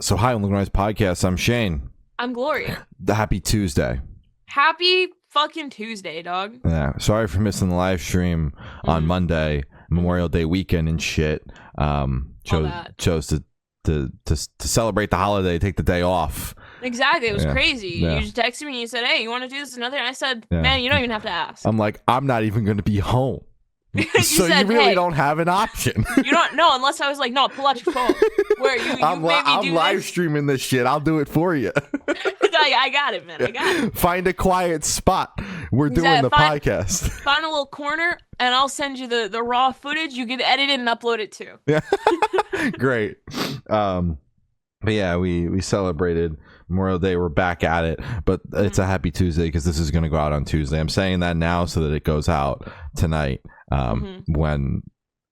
So hi on the Noise Podcast. I'm Shane. I'm Glory. The happy Tuesday. Happy fucking Tuesday, dog. Yeah. Sorry for missing the live stream on Monday, Memorial Day weekend and shit. Chose to celebrate the holiday, take the day off. Exactly. It was crazy. Yeah. You just texted me and you said, "Hey, you want to do this another?" And I said, "Man, you don't even have to ask." I'm like, I'm not even going to be home. So said, you really "Hey." don't have an option. You don't know unless I was like, "No, pull out your phone." Where you I'm live streaming this shit. I'll do it for you. I got it, man. I got it. Find a quiet spot. We're doing the podcast. Find a little corner, and I'll send you the raw footage. You can edit it and upload it too. Yeah. Great. But yeah, we celebrated Memorial Day. We're back at it, but it's a happy Tuesday because this is going to go out on Tuesday. I'm saying that now so that it goes out tonight when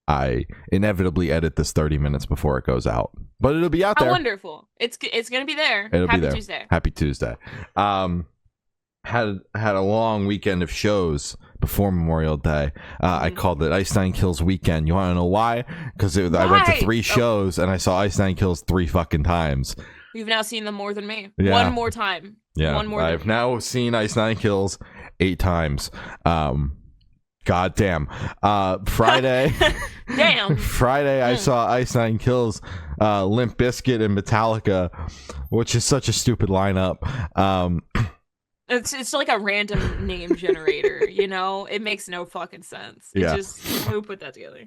I inevitably edit this 30 minutes before it goes out. But it'll be out there. How wonderful. It's going to be there. It'll happy be there. Tuesday. Happy Tuesday. Had a long weekend of shows before Memorial Day. I called it Ice Nine Kills weekend. You want to know why? Because I went to 3 shows and I saw Ice Nine Kills 3 fucking times. You've now seen them more than me. Yeah. One more time. Yeah, I've now seen Ice Nine Kills 8 times. God damn. Friday. Damn. Friday, I saw Ice Nine Kills, Limp Bizkit, and Metallica, which is such a stupid lineup. It's like a random name generator, you know? It makes no fucking sense. Who put that together?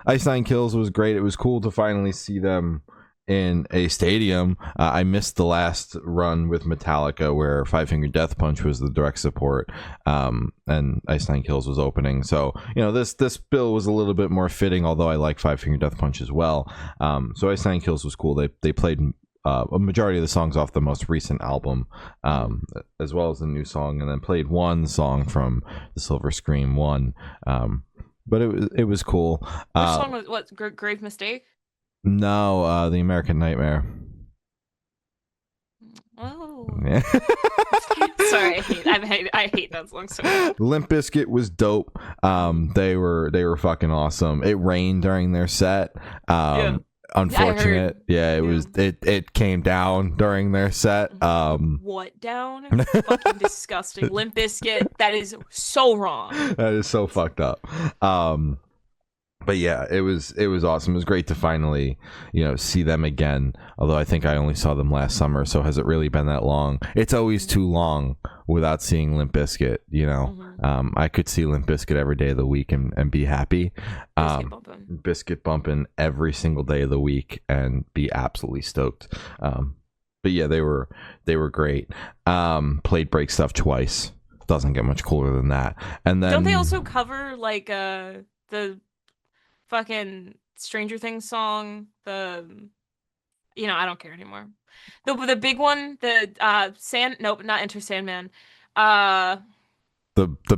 Ice Nine Kills was great. It was cool to finally see them in a stadium. I missed the last run with Metallica where Five Finger Death Punch was the direct support, and Ice Nine Kills was opening. So, you know, this bill was a little bit more fitting, although I like Five Finger Death Punch as well. So Ice Nine Kills was cool. They played a majority of the songs off the most recent album, as well as the new song, and then played one song from the Silver Scream 1. But it was cool. Which song was what? Grave Mistake? No, The American Nightmare. Oh. Yeah. Sorry, I hate that song so much. Limp Bizkit was dope. They were fucking awesome. It rained during their set. Unfortunate. It came down during their set. What down? It's fucking disgusting. Limp Bizkit, that is so wrong. That is so fucked up. But yeah, it was awesome. It was great to finally, see them again. Although I think I only saw them last summer, so has it really been that long? It's always too long without seeing Limp Bizkit, I could see Limp Bizkit every day of the week and be happy. Biscuit bumping every single day of the week and be absolutely stoked. But yeah, they were great. Played Break Stuff twice. Doesn't get much cooler than that. And then don't they also cover like the fucking Stranger Things song? I don't care anymore. The big one, not Enter Sandman. The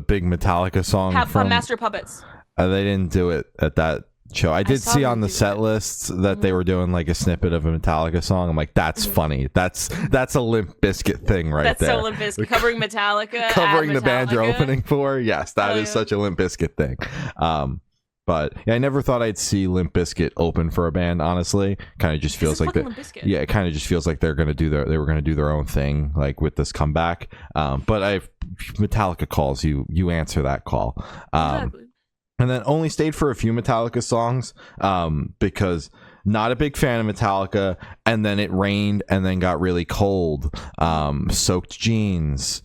big Metallica song from Master Puppets. They didn't do it at that show. I did see on the set lists that they were doing like a snippet of a Metallica song. I'm like, that's funny. That's a Limp Bizkit thing right there. That's so Limp Bizkit. Covering Metallica. Covering the band you're opening for. Yes, that is such a Limp Bizkit thing. But yeah, I never thought I'd see Limp Bizkit open for a band. Honestly, kind of just feels like that. Yeah, it kind of just feels like they were going to do their own thing, like with this comeback. But Metallica calls you answer that call. Exactly. And then only stayed for a few Metallica songs, because not a big fan of Metallica. And then it rained and then got really cold. Soaked jeans.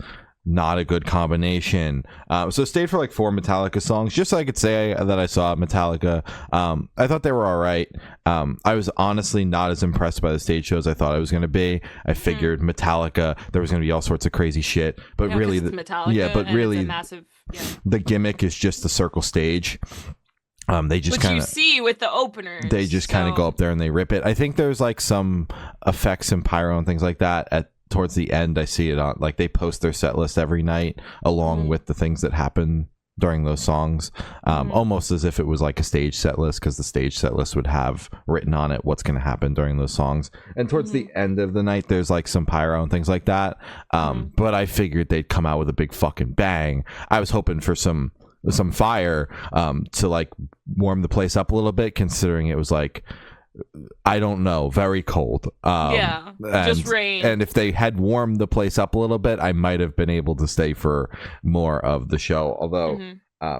Not a good combination. So stayed for like 4 Metallica songs, just so I could say that I saw Metallica. I thought they were all right. I was honestly not as impressed by the stage shows I thought I was going to be. I figured Metallica, there was going to be all sorts of crazy shit, but really, the gimmick is just the circle stage. They just kind of, you see with the openers. They just kind of go up there and they rip it. I think there's like some effects and pyro and things like that towards the end. I see it on, like, they post their set list every night along with the things that happen during those songs, almost as if it was like a stage set list, because the stage set list would have written on it what's going to happen during those songs. And towards the end of the night, there's like some pyro and things like that. But I figured they'd come out with a big fucking bang. I was hoping for some fire to like warm the place up a little bit, considering it was like I don't know, very cold. Yeah, just rain. And if they had warmed the place up a little bit, I might have been able to stay for more of the show. Although,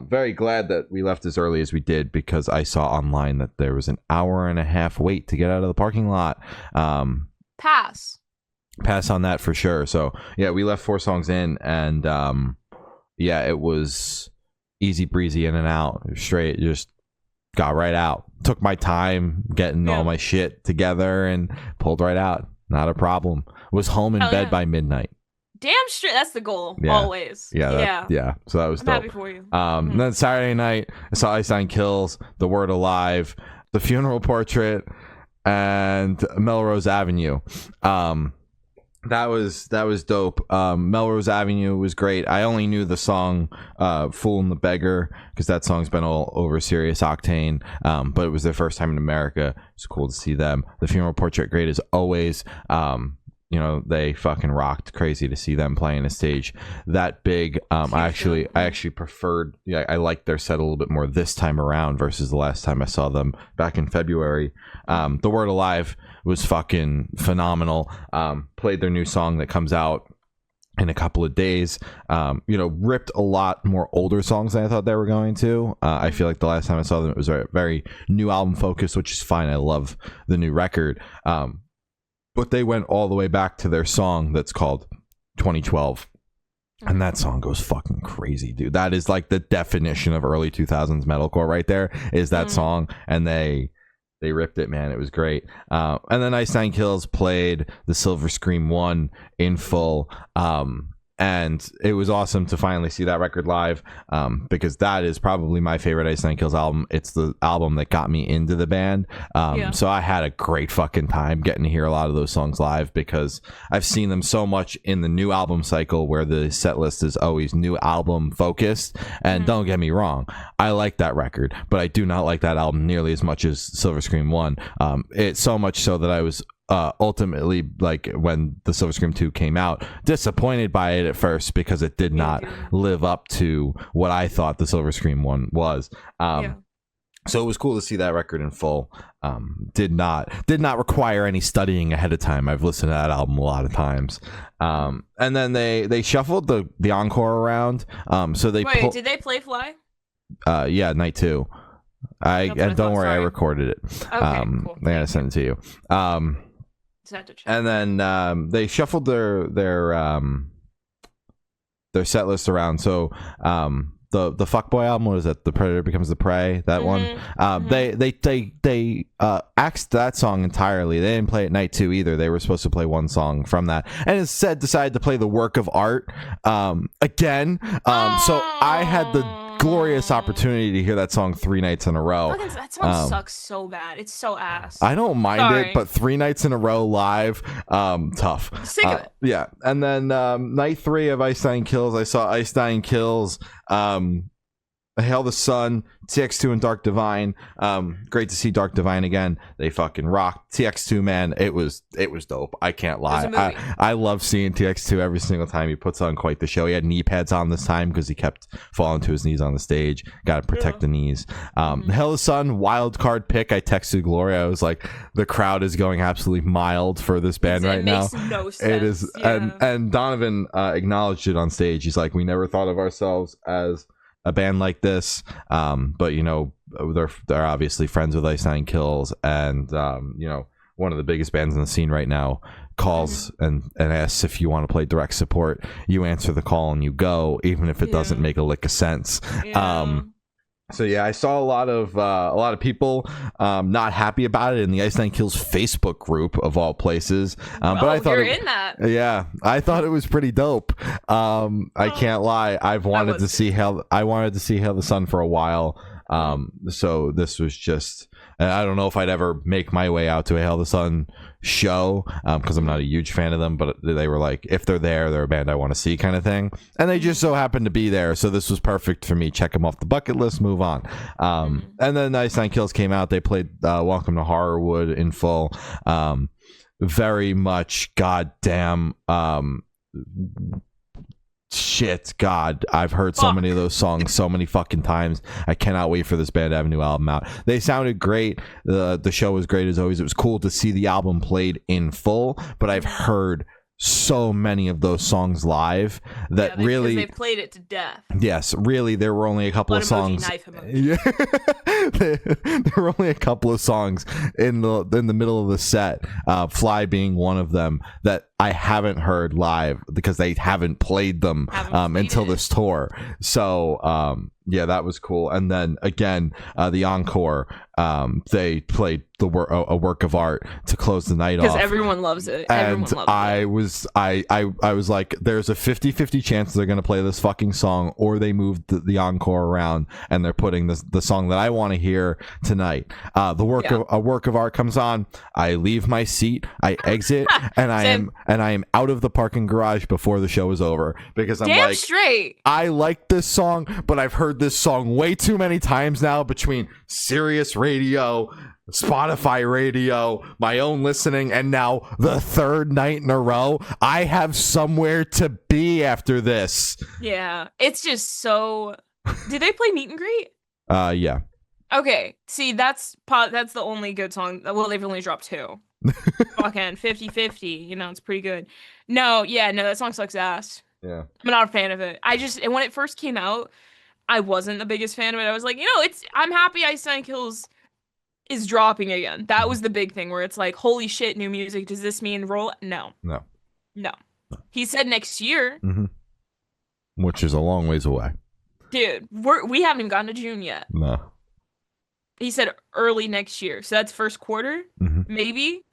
very glad that we left as early as we did, because I saw online that there was an hour and a half wait to get out of the parking lot. Pass on that for sure. So yeah, we left 4 songs in, and yeah, it was easy breezy in and out, straight, just got right out. Took my time getting all my shit together and pulled right out. Not a problem. Was home in bed by midnight. Damn straight. That's the goal. Always. Yeah. So that was dope. Happy for you. And then Saturday night, I saw Ice Nine Kills, The Word Alive, The Funeral Portrait, and Melrose Avenue. That was dope. Melrose Avenue was great. I only knew the song Fool the Beggar, because that song's been all over Sirius Octane, but it was their first time in America. It's cool to see them. The Funeral Portrait, great as always. They fucking rocked. Crazy to see them playing a stage that big. I actually preferred, I liked their set a little bit more this time around versus the last time I saw them back in February. The Word Alive was fucking phenomenal. Played their new song that comes out in a couple of days. Ripped a lot more older songs than I thought they were going to. I feel like the last time I saw them, it was a very new album focused, which is fine. I love the new record. But they went all the way back to their song that's called 2012. And that song goes fucking crazy, dude. That is like the definition of early 2000s metalcore right there, is that song. And they ripped it, man. It was great. And then Ice Nine Kills played the Silver Scream 1 in full. And it was awesome to finally see that record live, because that is probably my favorite Ice Nine Kills album. It's the album that got me into the band. So I had a great fucking time getting to hear a lot of those songs live, because I've seen them so much in the new album cycle where the set list is always new album focused. And don't get me wrong, I like that record, but I do not like that album nearly as much as Silver Scream 1. It's so much so that I was ultimately, like, when the Silver Scream 2 came out, disappointed by it at first, because it did not live up to what I thought the Silver Scream 1 was. So it was cool to see that record in full. Did not require any studying ahead of time. I've listened to that album a lot of times. And then they shuffled the encore around. So they did they play Fly? Yeah, night 2. Don't worry, I recorded it. Okay, cool. I gotta send it to you. And then they shuffled their set list around. So the Fuckboy album, what is it? The Predator Becomes the Prey. That one. They axed that song entirely. They didn't play it night 2 either. They were supposed to play one song from that, and instead decided to play The Work of Art again. So I had the glorious opportunity to hear that song 3 nights in a row. That song sucks so bad. It's so ass. I don't mind it, but 3 nights in a row live, tough. Sick of it. Yeah. And then night 3 of Ice Nine Kills, I saw Ice Nine Kills, Hail the Sun, TX2, and Dark Divine. Great to see Dark Divine again. They fucking rocked. TX2, man, it was dope. I can't lie. I love seeing TX2 every single time he puts on quite the show. He had knee pads on this time because he kept falling to his knees on the stage. Got to protect the knees. Hail the Sun, wild card pick. I texted Gloria. I was like, the crowd is going absolutely mild for this band right now. It makes no sense. It is, and Donovan acknowledged it on stage. He's like, we never thought of ourselves as a band like this, but they're obviously friends with Ice Nine Kills, and one of the biggest bands in the scene right now calls and asks if you want to play direct support. You answer the call and you go, even if it doesn't make a lick of sense. So yeah, I saw a lot of people not happy about it in the Ice Nine Kills Facebook group of all places. But I thought in that. Yeah, I thought it was pretty dope. I can't lie. I wanted to see Hail the Sun for a while. So this was just, I don't know if I'd ever make my way out to a Hail the Sun show, because I'm not a huge fan of them, but they were like, if they're there, they're a band I want to see, kind of thing. And they just so happened to be there, so this was perfect for me. Check them off the bucket list, move on. And then Ice Nine Kills came out. They played Welcome to Horrorwood in full. Very much goddamn shit, God, I've heard so many of those songs so many fucking times. I cannot wait for this band to have a new album out. They sounded great. The show was great as always. It was cool to see the album played in full, but I've heard so many of those songs live that really they played it to death. Yes, really, there were only a couple of songs. Knife emoji. There were only a couple of songs in the middle of the set, Fly being one of them, that I haven't heard live because they haven't played them until this tour. So yeah, that was cool. And then again, the encore, they played a work of art to close the night off because everyone loves it. And I was like, there's a 50-50 chance they're gonna play this fucking song, or they moved the encore around and they're putting the song that I want to hear tonight. A work of art comes on. I leave my seat. I exit, and I am out of the parking garage before the show is over, because I'm damn like, straight. I like this song, but I've heard this song way too many times now between Sirius Radio, Spotify radio, my own listening, and now the third night in a row. I have somewhere to be after this. Yeah, it's just so. Did they play Meet and Greet? Yeah. Okay, see, that's the only good song. Well, they've only dropped 2. Fucking 50-50, it's pretty good. No, that song sucks ass. Yeah, I'm not a fan of it. And when it first came out, I wasn't the biggest fan of it. I was like, I'm happy Ice Nine Kills is dropping again. That was the big thing where it's like, holy shit, new music. Does this mean roll? No. He said next year. Mm-hmm. Which is a long ways away. Dude, we haven't even gotten to June yet. No. He said early next year. So that's first quarter, maybe.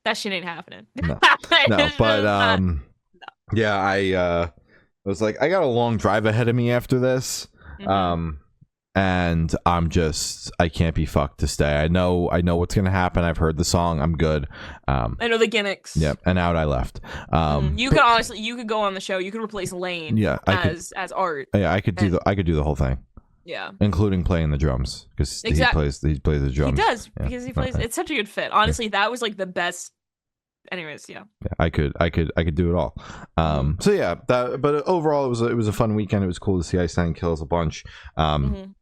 That shit ain't happening. No, but yeah, I was like, I got a long drive ahead of me after this. And I can't be fucked to stay. I know what's gonna happen. I've heard the song. I'm good. I know the gimmicks. Yep, and out I left. You could go on the show. You could replace Lane. Yeah, as art. Yeah, I could do the whole thing. Yeah, including playing the drums, because he plays the drums. He does, because he plays. It's such a good fit. Honestly, that was like the best. Anyways, yeah. I could do it all. So yeah, but overall it was a fun weekend. It was cool to see Ice Nine Kills a bunch. And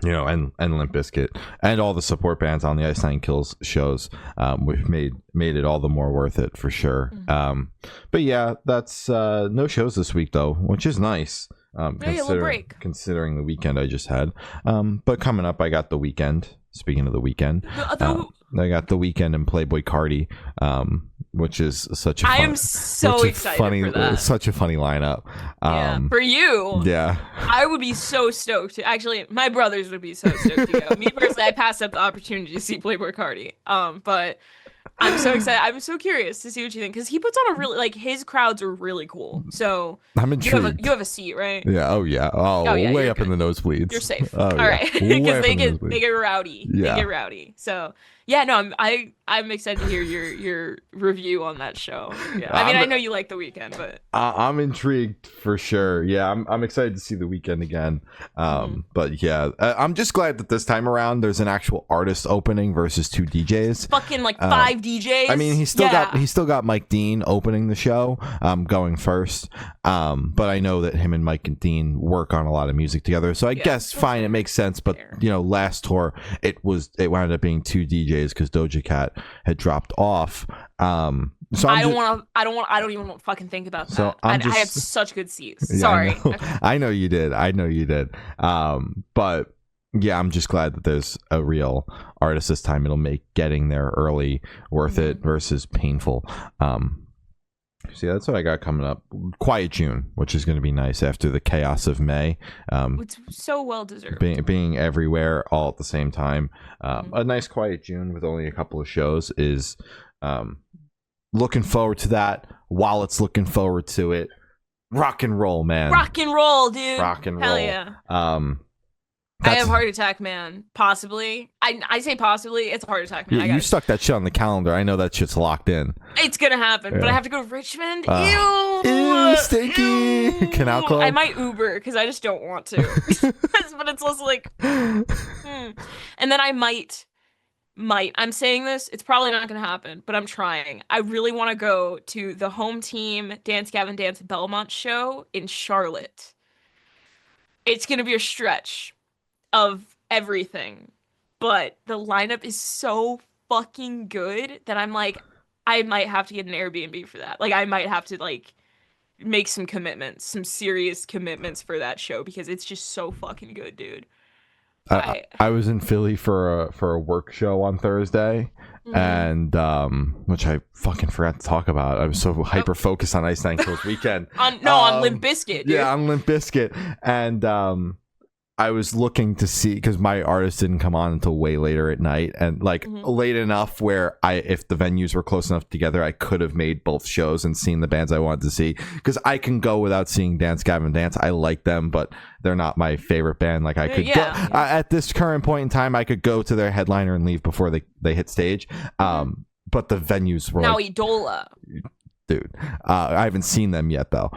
Limp Bizkit and all the support bands on the Ice Nine Kills shows, which made it all the more worth it for sure. But yeah, that's no shows this week though, which is nice. Considering the weekend I just had. But coming up, I got The Weeknd. Speaking of The Weeknd, I got The Weeknd and Playboy Cardi, which is such a fun, I am so excited for that. It's such a funny lineup. For you, yeah, I would be so stoked. Actually, my brothers would be so stoked to go. Me personally, I passed up the opportunity to see Playboy Cardi. But I'm so excited. I'm so curious to see what you think, because he puts on a really, his crowds are really cool. So I'm intrigued. You have a seat, right? Yeah. Oh yeah. Way up good. In the nosebleeds. You're safe. Oh, all right, because they get rowdy. Yeah. They get rowdy. So yeah, no, I'm excited to hear your review on that show. Yeah. I know you like The Weeknd, but I'm intrigued for sure. Yeah, I'm excited to see The Weeknd again. But yeah, I'm just glad that this time around there's an actual artist opening versus 2 DJs. Fucking 5 DJs. I mean, he still got Mike Dean opening the show, going first. But I know that him and Mike and Dean work on a lot of music together, so I guess fine, it makes sense. But last tour it wound up being 2 DJs because Doja Cat had dropped off. So I don't even want to fucking think about that. So I had such good seats. Yeah, sorry. I know you did. But yeah, I'm just glad that there's a real artist this time. It'll make getting there early worth it versus painful. So yeah, that's what I got coming up. Quiet June, which is going to be nice after the chaos of May. It's so well deserved. Being everywhere all at the same time. A nice quiet June with only a couple of shows is looking forward to that. While it's looking forward to it, rock and roll, man. Rock and roll, dude. Rock and Hell roll. Yeah. I have heart attack, man. Possibly. I say possibly. It's a heart attack, man. You stuck that shit on the calendar. I know that shit's locked in. It's gonna happen, but I have to go to Richmond. Ew, stinky. Ew. Canal Club. I might Uber because I just don't want to. But it's also like, and then I might I'm saying this, it's probably not going to happen, but I'm trying. I really want to go to the home team Dance Gavin Dance Belmont show in Charlotte. It's going to be a stretch of everything, but the lineup is so fucking good that I'm like, I might have to get an Airbnb for that. Like, I might have to like make some commitments, some serious commitments for that show because it's just so fucking good, dude. I was in Philly for a work show on Thursday, and which I fucking forgot to talk about. I was so hyper focused on Ice Nine Kills weekend. on Limp Bizkit. Dude. Yeah, on Limp Bizkit, and I was looking to see because my artist didn't come on until way later at night, and like late enough where if the venues were close enough together, I could have made both shows and seen the bands I wanted to see. Because I can go without seeing Dance Gavin Dance. I like them, but they're not my favorite band. Like I could go at this current point in time, I could go to their headliner and leave before they hit stage. But the venues were now Idola, dude. I haven't seen them yet though.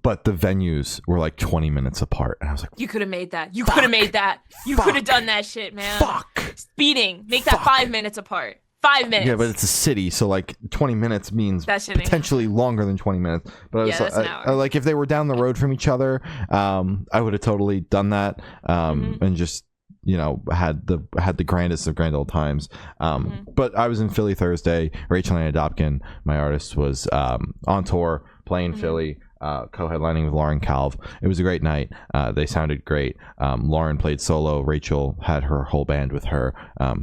But the venues were like 20 minutes apart. And I was like, you could have made that. You could have made that. You could have done that shit, man. Fuck. Speeding. Make that 5 minutes apart. 5 minutes. Yeah, but it's a city. So like 20 minutes means potentially longer than 20 minutes. But I was that's an hour. Like if they were down the road from each other, I would have totally done that. And just, you know, had the grandest of grand old times. But I was in Philly Thursday. Rachel Anna Dobkin, my artist, was on tour playing Philly. Co-headlining with Lauren Calv. It was a great night. They sounded great. Lauren played solo. Rachel had her whole band with her,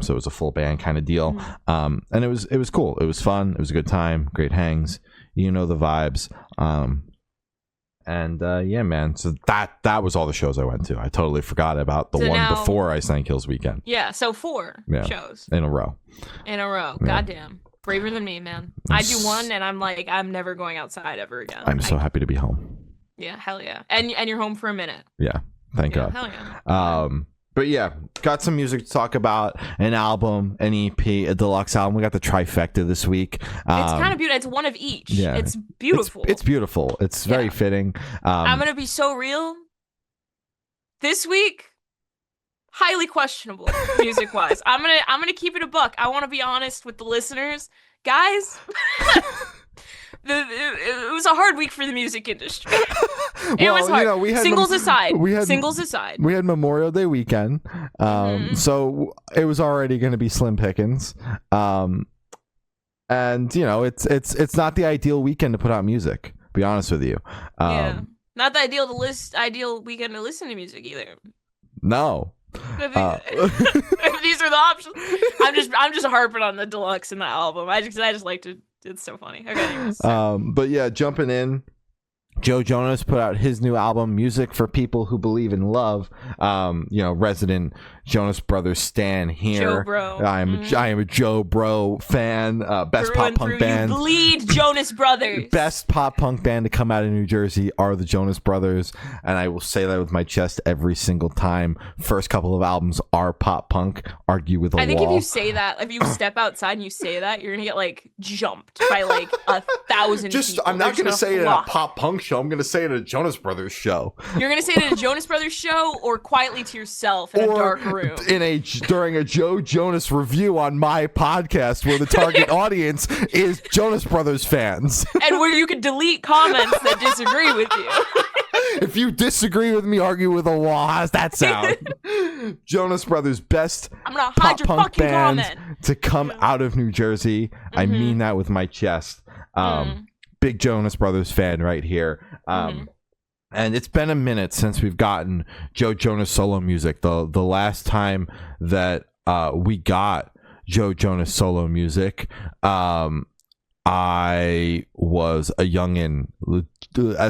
so it was a full band kind of deal. And it was cool. It was fun. It was a good time. Great hangs. You know the vibes. And yeah, man. So that was all the shows I went to. I totally forgot about the one before Ice Nine Kills weekend. Yeah, so 4 shows in a row. Yeah. Goddamn. Braver than me, man. I do one and I'm like, I'm never going outside ever again. I'm so happy to be home. Yeah, hell yeah. And you're home for a minute. Yeah, thank God. Hell yeah. But yeah, got some music to talk about. An album, an EP, a deluxe album. We got the trifecta this week. It's kind of beautiful. It's one of each. Yeah, it's beautiful. It's beautiful. It's very fitting. I'm gonna be so real. This week, highly questionable music wise. I'm gonna keep it a buck. I want to be honest with the listeners, guys. It was a hard week for the music industry. It was hard. You know, we had singles aside. We had Memorial Day weekend, so it was already going to be slim pickings. And you know, it's not the ideal weekend to put out music. To be honest with you. Not the ideal weekend to listen to music either. No. If these are the options, I'm just harping on the deluxe in the album. I just like to. It's so funny. Okay. Anyways. But yeah, jumping in. Joe Jonas put out his new album, Music for People Who Believe in Love. You know, resident Jonas Brothers stan here. Joe Bro. I am a Joe Bro fan. Best pop punk band. You bleed Jonas Brothers. Best pop punk band to come out of New Jersey are the Jonas Brothers, and I will say that with my chest every single time. First couple of albums are pop punk. Argue with a wall. I think if you say that, if you step outside and you say that, you're gonna get like jumped by like 1,000 people. I'm not gonna say it at a pop punk show. I'm gonna say it at a Jonas Brothers show. You're gonna say it at a Jonas Brothers show, or quietly to yourself in a dark room. During a Joe Jonas review on my podcast, where the target audience is Jonas Brothers fans, and where you can delete comments that disagree with you. If you disagree with me, argue with a wall. How's that sound? Jonas Brothers, best pop punk band to come out of New Jersey. I mean that with my chest. Big Jonas Brothers fan right here. And it's been a minute since we've gotten Joe Jonas solo music. The last time that we got Joe Jonas solo music, I was a youngin',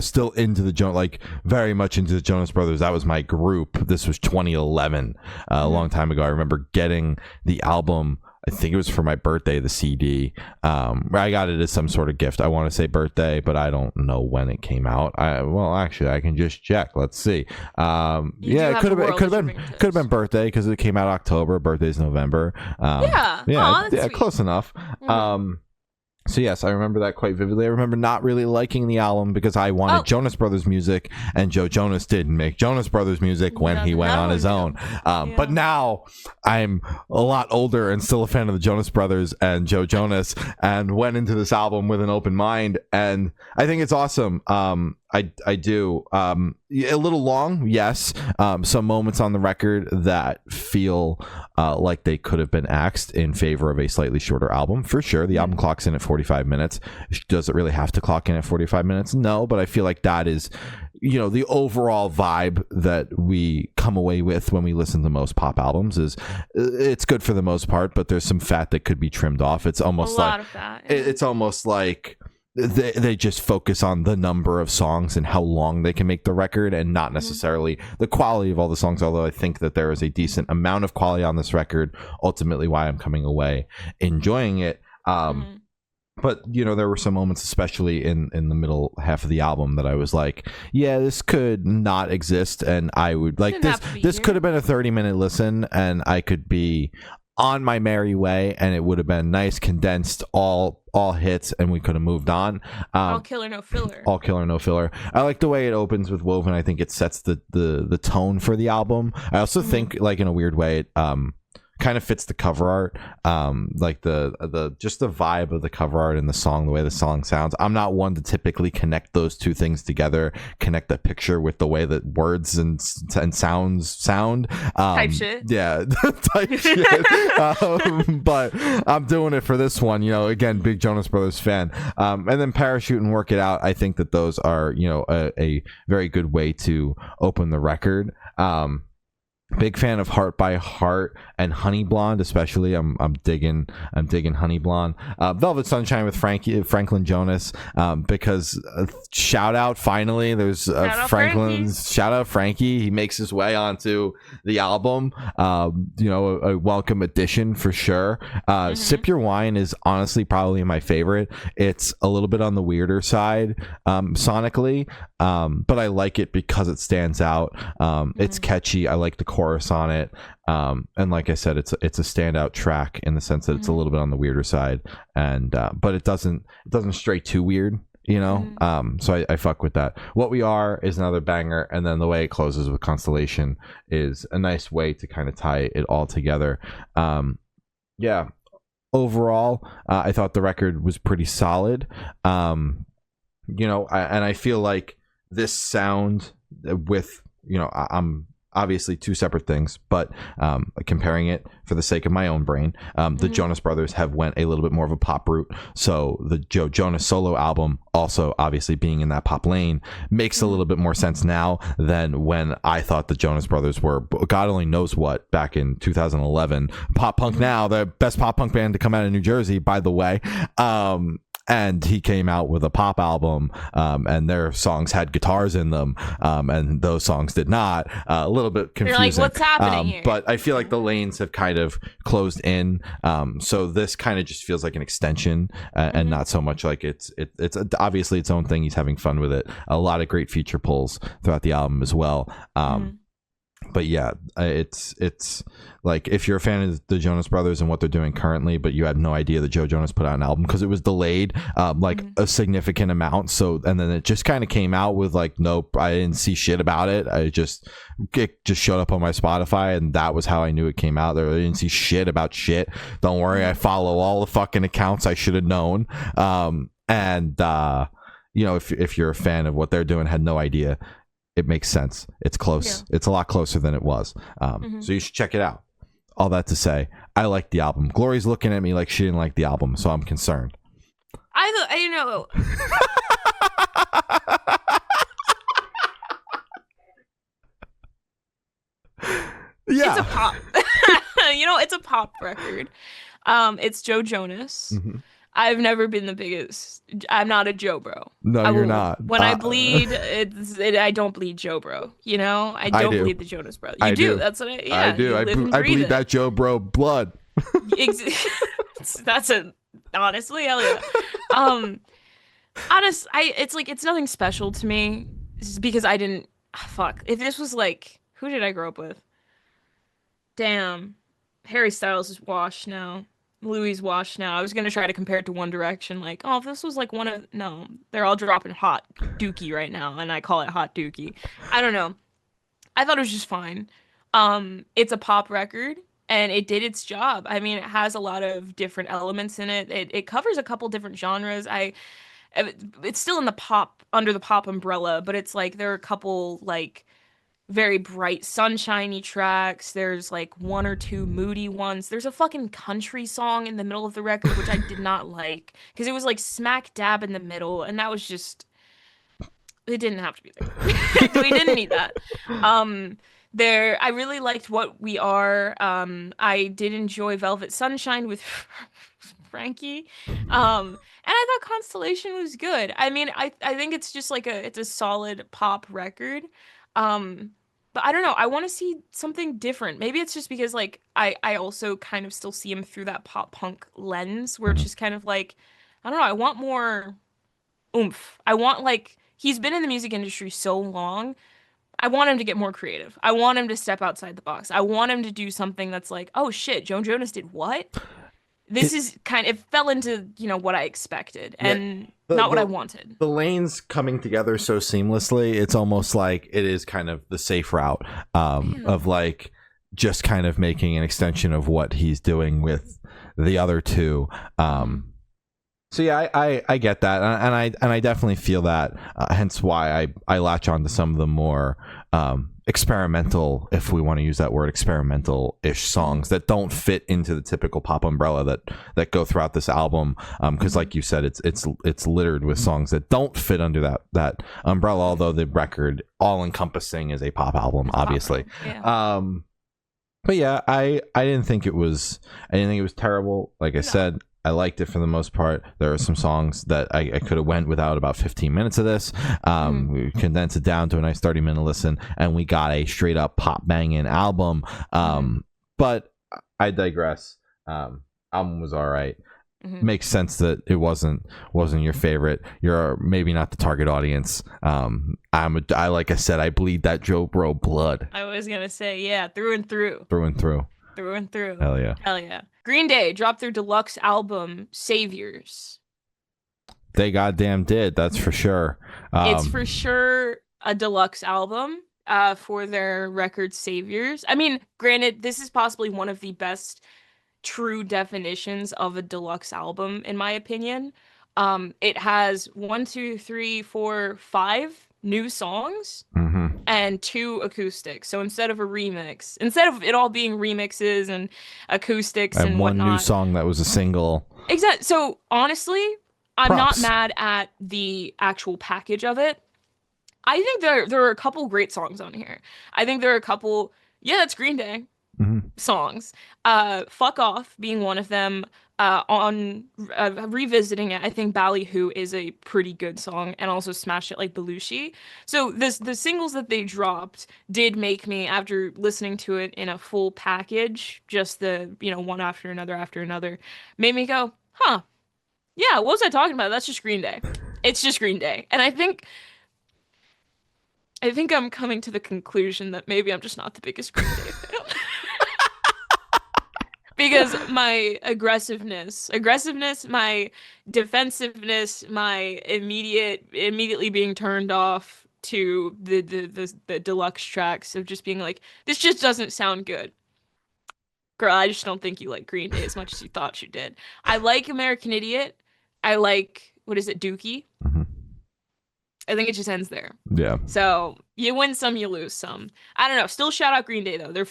still into the very much into the Jonas Brothers. That was my group. This was 2011, a long time ago. I remember getting the album. I think it was for my birthday, the CD. I got it as some sort of gift. I want to say birthday, but I don't know when it came out. Actually, I can just check. Let's see. It could have been birthday because it came out October. Birthday's November. Yeah, close enough. So yes, I remember that quite vividly. I remember not really liking the album because I wanted Oh, Jonas Brothers music, and Joe Jonas didn't make Jonas Brothers music when he went none on of his them own. do. But Yeah. now I'm a lot older and still a fan of the Jonas Brothers and Joe Jonas, and went into this album with an open mind, and I think it's awesome. I do. A little long, yes. Some moments on the record that feel like they could have been axed in favor of a slightly shorter album. For sure, the album clocks in at 45 minutes. Does it really have to clock in at 45 minutes? No, but I feel like that is, the overall vibe that we come away with when we listen to most pop albums is it's good for the most part, but there's some fat that could be trimmed off. It's almost A lot of that. Yeah. it's almost like they just focus on the number of songs and how long they can make the record, and not necessarily the quality of all the songs, although I think that there is a decent amount of quality on this record, ultimately why I'm coming away enjoying it. But there were some moments, especially in the middle half of the album, that I was like, yeah, this could not exist, and I would like Didn't this have to be this here. could have been a 30-minute listen, and I could be on my merry way, and it would have been nice, condensed, all hits, and we could have moved on. All killer, no filler. All killer, no filler. I like the way it opens with Woven. I think it sets the tone for the album. I also think, like, in a weird way, it kind of fits the cover art, like the just the vibe of the cover art and the song, the way the song sounds. I'm not one to typically connect those two things together, connect the picture with the way that words and sounds sound. Type shit. Yeah, type shit. But I'm doing it for this one. Again, big Jonas Brothers fan. And then Parachute and Work It Out. I think that those are a very good way to open the record. Big fan of Heart by Heart and Honey Blonde, especially. I'm digging Honey Blonde. Velvet Sunshine with Franklin Jonas, because shout out, finally there's shout out Frankie. He makes his way onto the album. A welcome addition for sure. Sip Your Wine is honestly probably my favorite. It's a little bit on the weirder side sonically, but I like it because it stands out. It's catchy. I like the chorus on it, and like I said, it's a standout track in the sense that it's a little bit on the weirder side, and but it doesn't stray too weird, so I fuck with that. What We Are is another banger, and then the way it closes with Constellation is a nice way to kind of tie it all together. Yeah, overall, I thought the record was pretty solid. And I feel like this sound with, I'm obviously two separate things, but comparing it for the sake of my own brain, the Jonas Brothers have went a little bit more of a pop route, so the Joe Jonas solo album, also obviously being in that pop lane, makes a little bit more sense now than when I thought the Jonas Brothers were, God only knows what, back in 2011. Pop punk now, the best pop punk band to come out of New Jersey, by the way. And he came out with a pop album, and their songs had guitars in them, and those songs did not. A little bit confusing. You're like, what's happening here? But I feel like the lanes have kind of closed in, so this kind of just feels like an extension, and not so much like it's obviously its own thing. He's having fun with it. A lot of great feature pulls throughout the album as well. But yeah, it's like, if you're a fan of the Jonas Brothers and what they're doing currently, but you had no idea that Joe Jonas put out an album because it was delayed a significant amount, and then it just kind of came out with like, nope, I didn't see shit about it. It just showed up on my Spotify, and that was how I knew it came out. I didn't see shit about shit. Don't worry, I follow all the fucking accounts. I should have known. If you're a fan of what they're doing, had no idea, it makes sense. It's close. Yeah. It's a lot closer than it was. So you should check it out. All that to say, I like the album. Glory's looking at me like she didn't like the album, so I'm concerned. I know. Yeah. It's a pop. It's a pop record. It's Joe Jonas. I've never been the biggest. I'm not a Joe bro. No, you're not. When I bleed, I don't bleed Joe bro. I don't bleed the Jonas Brothers. You do. That's what I do. I bleed that Joe bro blood. That's honestly, hell yeah. It's nothing special to me. It's because I didn't. Fuck. If this was like, who did I grow up with? Damn, Harry Styles is washed now. Louis Wash now. I was gonna try to compare it to One Direction, like, oh, if this was like one of no, they're all dropping hot dookie right now, and I call it hot dookie. I don't know. I thought it was just fine. It's a pop record and it did its job. I mean, it has a lot of different elements in it. It covers a couple different genres. It's still in the pop under the pop umbrella, but it's like there are a couple like very bright sunshiny tracks. There's like one or two moody ones. There's a fucking country song in the middle of the record which I did not like because it was like smack dab in the middle and that was just it didn't have to be there. We didn't need that. There, I really liked What We Are. I did enjoy Velvet Sunshine with Frankie. And I thought Constellation was good. I mean, I think it's just like it's a solid pop record. Um, but I don't know. I want to see something different. Maybe it's just because like I also kind of still see him through that pop punk lens where it's Mhm. just kind of like I don't know. I want more oomph. I want like he's been in the music industry so long. I want him to get more creative. I want him to step outside the box. I want him to do something that's like, oh shit, Joe Jonas did what? This It is kind of, it fell into, what I expected yeah. and The not what I the wanted. the lanes coming together so seamlessly. It's almost like it is kind of the safe route Yeah. of like just kind of making an extension of what he's doing with the other two. hmm So yeah, I get that, and I definitely feel that. Hence why I latch on to some of the more experimental, if we want to use that word, experimental-ish songs that don't fit into the typical pop umbrella that go throughout this album. Because like you said, it's littered with songs that don't fit under that umbrella. Although the record, all encompassing, is a pop album, It's a pop obviously. album. Yeah. But yeah, I didn't think it was terrible. Like I No. said, I liked it for the most part. There are some songs that I could have went without about 15 minutes of this. hmm We condensed it down to a nice 30-minute listen, and we got a straight up pop banging album. hmm But I digress. Album was all right. hmm Makes sense that it wasn't your favorite. You're maybe not the target audience. I like I said, I bleed that Joe Bro blood I was gonna say, yeah, through and through. through and through. Through and through. Hell yeah. Hell yeah. Green Day dropped their deluxe album, Saviors. They goddamn did. That's for sure. It's for Um, sure a deluxe album for their record Saviors. I mean, granted, this is possibly one of the best true definitions of a deluxe album, in my opinion. It has one, two, three, four, five new songs mhm. and two acoustics. So instead of it all being remixes and acoustics And and one new whatnot, song that was a single. exactly. So honestly, I'm not Props. mad at the actual package of it. I think there are a couple great songs on here. I think there are a couple, yeah, that's Green Day Mhm. songs. Fuck Off being one of them. On revisiting it, I think Ballyhoo is a pretty good song and also Smash It Like Belushi. So the singles that they dropped did make me, after listening to it in a full package, just one after another, made me go, huh, yeah, what was I talking about? That's just Green Day. It's just Green Day. And I think I'm coming to the conclusion that maybe I'm just not the biggest Green Day fan. Because my aggressiveness, my defensiveness, my immediately being turned off to the deluxe tracks of just being like, this just doesn't sound good. Girl, I just don't think you like Green Day as much as you thought you did. I like American Idiot. I like, what is it, Dookie? Mhm. I think it just ends there. Yeah. So you win some, you lose some. I don't know. Still shout out Green Day though. They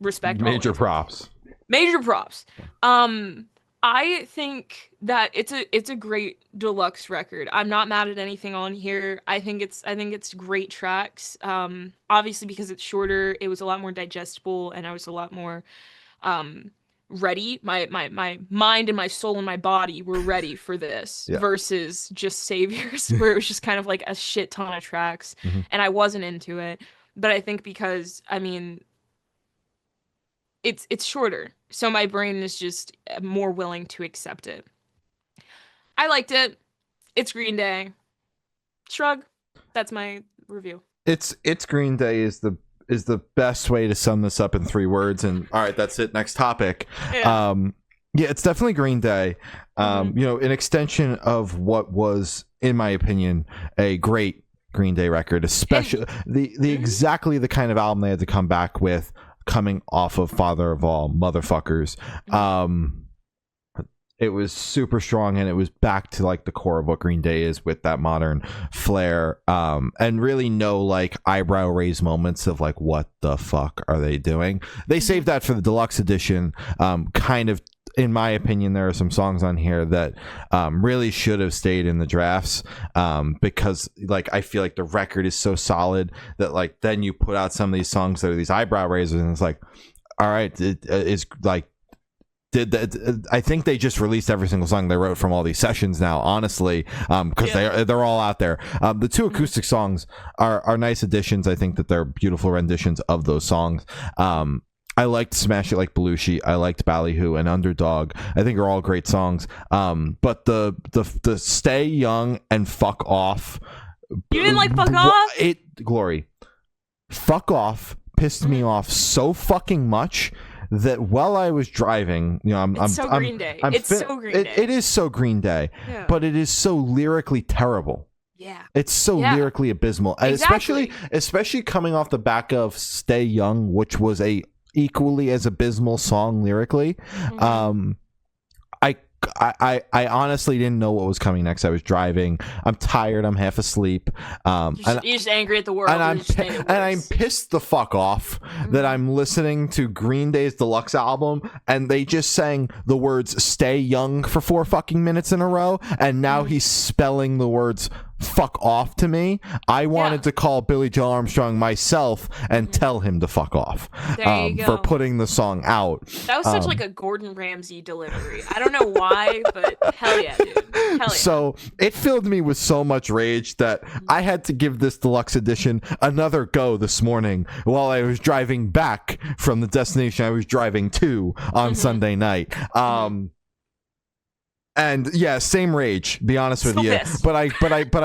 respect all Major ages. props. Major props. Um, I think that it's a great deluxe record. I'm not mad at anything on here. I think it's great tracks. Obviously because it's shorter, it was a lot more digestible and I was a lot more um ready. My mind and my soul and my body were ready for this Yeah. versus just Saviors, where it was just kind of like a shit ton of tracks Mhm. and I wasn't into it. But I think because I mean it's shorter, so my brain is just more willing to accept it. I liked it. It's Green Day. Shrug. That's my review. It's Green Day the best way to sum this up in 3 words. And all right, that's it. Next topic. Yeah. Yeah, it's definitely Green Day. You know, an extension of what was, in my opinion, a great Green Day record, especially the exactly the kind of album they had to come back with, coming off of Father of All Motherfuckers. It was super strong, and it was back to like the core of what Green Day is, with that modern flair, and really no like eyebrow raise moments of like, what the fuck are they doing? They saved that for the deluxe edition. Kind of, in my opinion, there are some songs on here that really should have stayed in the drafts, because like I feel like the record is so solid that like then you put out some of these songs that are these eyebrow raisers, and it's like, all right, it's like, I think they just released every single song they wrote from all these sessions now, honestly, because they're all out there. The 2 acoustic songs are nice additions. I think that they're beautiful renditions of those songs. I liked Smash It Like Belushi. I liked Ballyhoo and Underdog. I think are all great songs. But the Stay Young and Fuck Off. You didn't like Fuck Off? Glory. Fuck Off pissed me off so fucking much that while I was driving, you know, it's so Green Day. It is so Green Day, but it is so lyrically terrible. Yeah, it's so lyrically abysmal, and exactly. especially coming off the back of Stay Young, which was a equally as abysmal song lyrically. I honestly didn't know what was coming next. I was driving. I'm tired. I'm half asleep. You're just angry at the world. And I'm pissed the fuck off that I'm listening to Green Day's deluxe album and they just sang the words "Stay Young" for 4 fucking minutes in a row, and now he's spelling the words "fuck off" to me. I wanted to call Billy Joe Armstrong myself and tell him to fuck off for putting the song out. That was such like a Gordon Ramsay delivery. I don't know why, but hell yeah, dude. Hell yeah. So it filled me with so much rage that I had to give this deluxe edition another go this morning while I was driving back from the destination I was driving to on Sunday night. And yeah, same rage. Be honest with you, pissed. but I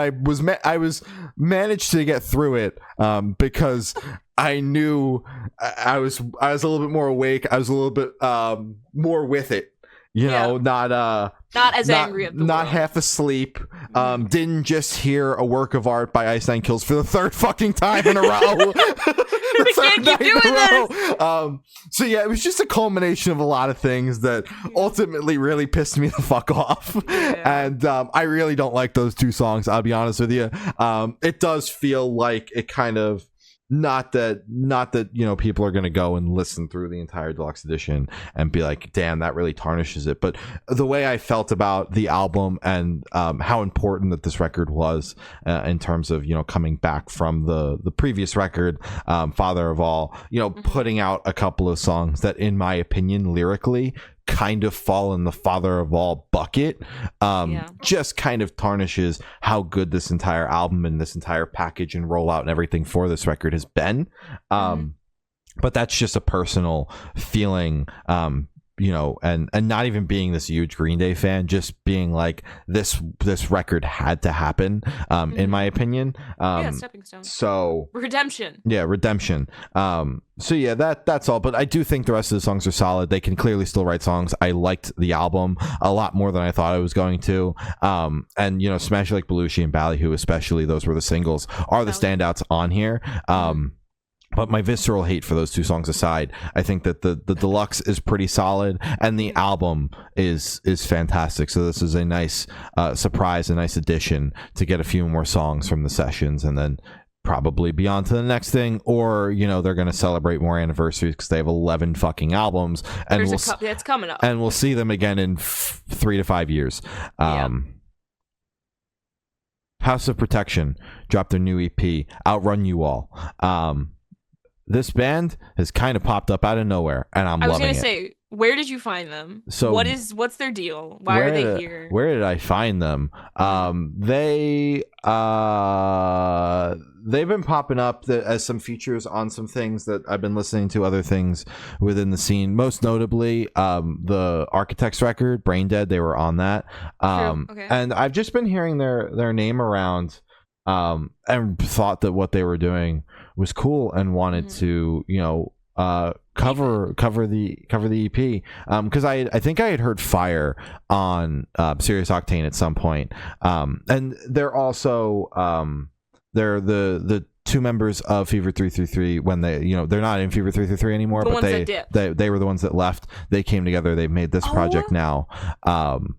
was managed to get through it because I knew I was a little bit more awake. I was a little bit more with it. You know, not as angry at the not world. half asleep. Didn't just hear a work of art by Ice Nine Kills for the 3rd fucking time in a row. We can't keep doing this. So yeah, it was just a culmination of a lot of things that ultimately really pissed me the fuck off. And I really don't like those 2 songs. I'll be honest with you. It does feel like it kind of. Not that you know, people are going to go and listen through the entire deluxe edition and be like, damn, that really tarnishes it. But the way I felt about the album and how important that this record was in terms of, you know, coming back from the previous record, Father of All, you know, putting out a couple of songs that, in my opinion, lyrically kind of fall in the Father of All bucket, just kind of tarnishes how good this entire album and this entire package and rollout and everything for this record has been. But that's just a personal feeling, you know, and not even being this huge Green Day fan, just being like, this record had to happen, in my opinion. Stepping stone. So redemption. So yeah, that's all. But I do think the rest of the songs are solid. They can clearly still write songs. I liked the album a lot more than I thought I was going to. And you know, Smash It Like Belushi and Ballyhoo, especially, those were the singles, are the standouts on here. But my visceral hate for those 2 songs aside, I think that the deluxe is pretty solid and the album is fantastic. So this is a nice surprise, a nice addition to get a few more songs from the sessions and then probably be on to the next thing. Or, you know, they're going to celebrate more anniversaries because they have 11 fucking albums. And it's coming up. And we'll see them again in 3 to 5 years. House of Protection dropped their new EP, Outrun You All. This band has kind of popped up out of nowhere, and I'm loving it. I was gonna say, where did you find them? So what's their deal? Why are they here? Where did I find them? They've been popping up as some features on some things that I've been listening to, other things within the scene. Most notably, the Architects record, Brain Dead. They were on that. Okay. And I've just been hearing their name around, and thought that what they were doing was cool and wanted Mhm. to, Keep it. cover the EP, because I think I had heard Fire on Serious Octane at some point, and they're also they're the two members of Fever 333 when they're not in Fever 333 anymore, The but ones that they dipped. they they were the ones that left. They came together, they made this project Oh, now. um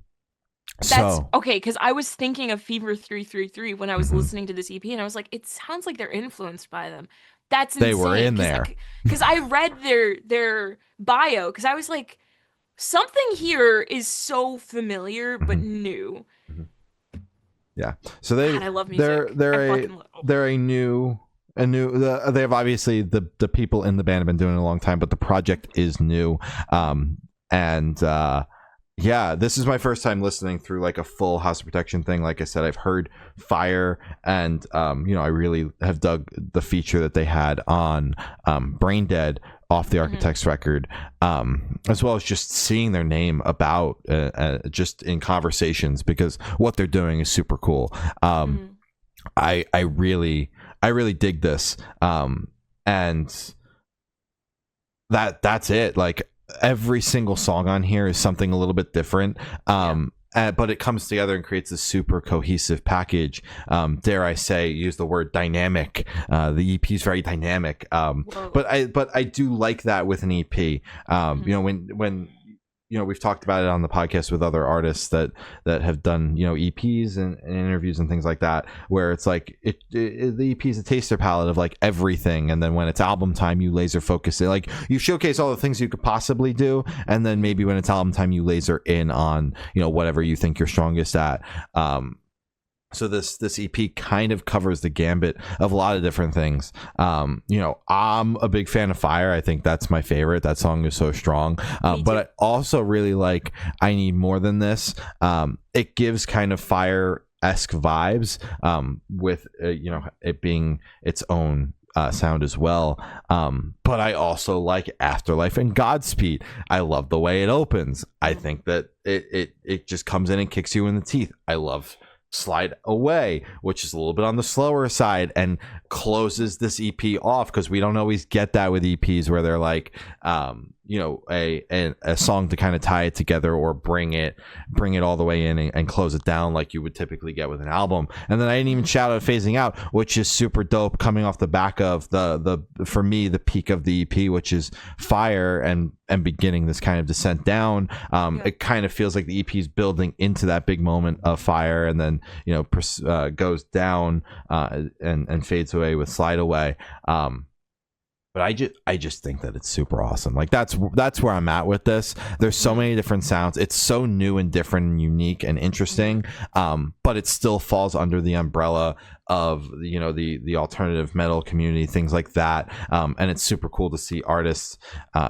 that's so okay, because I was thinking of Fever 333 when I was mhm, listening to this EP, and I was like, it sounds like they're influenced by them. That's they were insane. in Because there. I read their bio, because I was like, something here is so familiar but Mhm, new. mhm. Yeah. So God, I love they're music. I they're a fucking love. Oh. they're they have obviously the people in the band have been doing it a long time, but the project is new. And Yeah, this is my first time listening through like a full House of Protection thing. Like I said, I've heard Fire, and I really have dug the feature that they had on Brain Dead off the Mhm, Architects record, as well as just seeing their name about just in conversations, because what they're doing is super cool. mhm. I really dig this, and that's it. Like, every single song on here is something a little bit different, Yeah. but it comes together and creates a super cohesive package. Dare I say, use the word dynamic. The EP is very dynamic, Whoa. but I do like that with an EP. Mhm. When we've talked about it on the podcast with other artists that have done EPs and interviews and things like that, where it's like the EP is a taster palette of like everything, and then when it's album time, you laser focus it, like you showcase all the things you could possibly do, and then maybe when it's album time, you laser in on whatever you think you're strongest at. So this EP kind of covers the gambit of a lot of different things. I'm a big fan of Fire. I think that's my favorite. That song is so strong. Me But too. I also really like I Need More Than This. It gives kind of Fire-esque vibes, with it being its own sound as well. But I also like Afterlife and Godspeed. I love the way it opens. I Mhm. think that it just comes in and kicks you in the teeth. I love Slide Away, which is a little bit on the slower side, and closes this EP off, because we don't always get that with EPs, where they're like, a song to kind of tie it together, or bring it all the way in, and close it down like you would typically get with an album. And then I didn't even Mhm. shout out Phasing Out, which is super dope, coming off the back of the for me, the peak of the EP, which is Fire, and beginning this kind of descent down. Yeah. It kind of feels like the EP is building into that big moment of Fire, and then goes down, and fades away with Slide Away. But I just think that it's super awesome. Like, that's where I'm at with this. There's so Mhm. many different sounds. It's so new and different and unique and Mhm. interesting. But it still falls under the umbrella of the alternative metal community, things like that. And it's super cool to see artists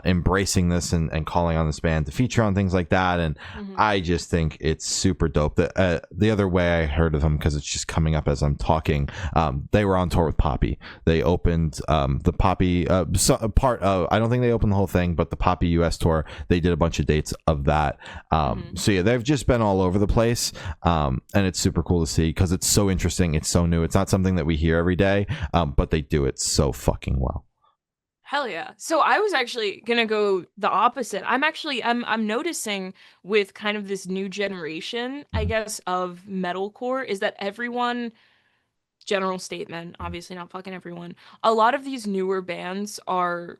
embracing this, and calling on this band to feature on things like that. And Mhm. I just think it's super dope. The other way I heard of them, because it's just coming up as I'm talking, they were on tour with Poppy. They opened the Poppy part of, I don't think they opened the whole thing, but the Poppy US tour, they did a bunch of dates of that. Mhm. So yeah, they've just been all over the place, and it's super cool to see, because it's so interesting, it's so new, it's not something that we hear every day, but they do it so fucking well. Hell yeah. So I was actually gonna go the opposite. I'm noticing with kind of this new generation, I Mhm, guess, of metalcore, is that everyone, general statement, mhm, obviously not fucking everyone, a lot of these newer bands are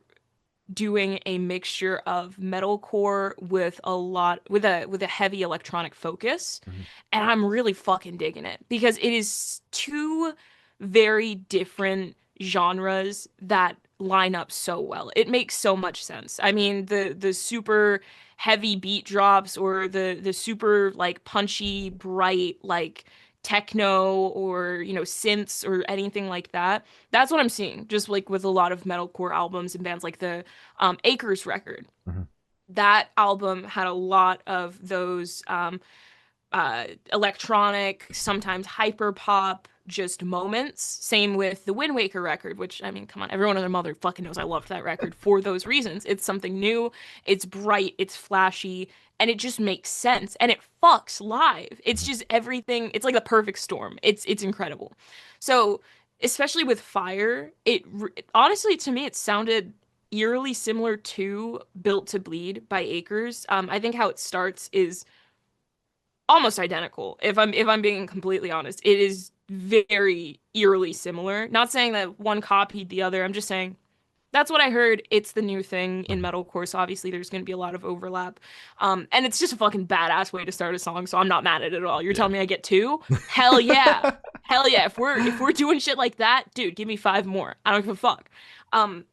doing a mixture of metalcore with a heavy electronic focus, mhm, and I'm really fucking digging it, because it is two very different genres that line up so well. It makes so much sense. I mean, the super heavy beat drops, or the super like punchy bright like techno, or synths, or anything like that. That's what I'm seeing, just like with a lot of metalcore albums and bands, like the Acres record. mhm, That album had a lot of those electronic, sometimes hyper pop just moments. Same with the Wind Waker record, which, I mean, come on, everyone and their mother fucking knows I loved that record for those reasons. It's something new, it's bright, it's flashy, and it just makes sense. And it fucks live. It's mhm, just everything. It's like the perfect storm. It's incredible. So especially with Fire, honestly to me it sounded eerily similar to Built to Bleed by Akers. I think how it starts is almost identical. If I'm being completely honest, it is very eerily similar. Not saying that one copied the other. I'm just saying that's what I heard. It's the new thing in metalcore, so obviously there's going to be a lot of overlap. And it's just a fucking badass way to start a song, so I'm not mad at it at all. You're Yeah. telling me I get two? Hell yeah. Hell yeah. If we're doing shit like that, dude, give me five more. I don't give a fuck. Um,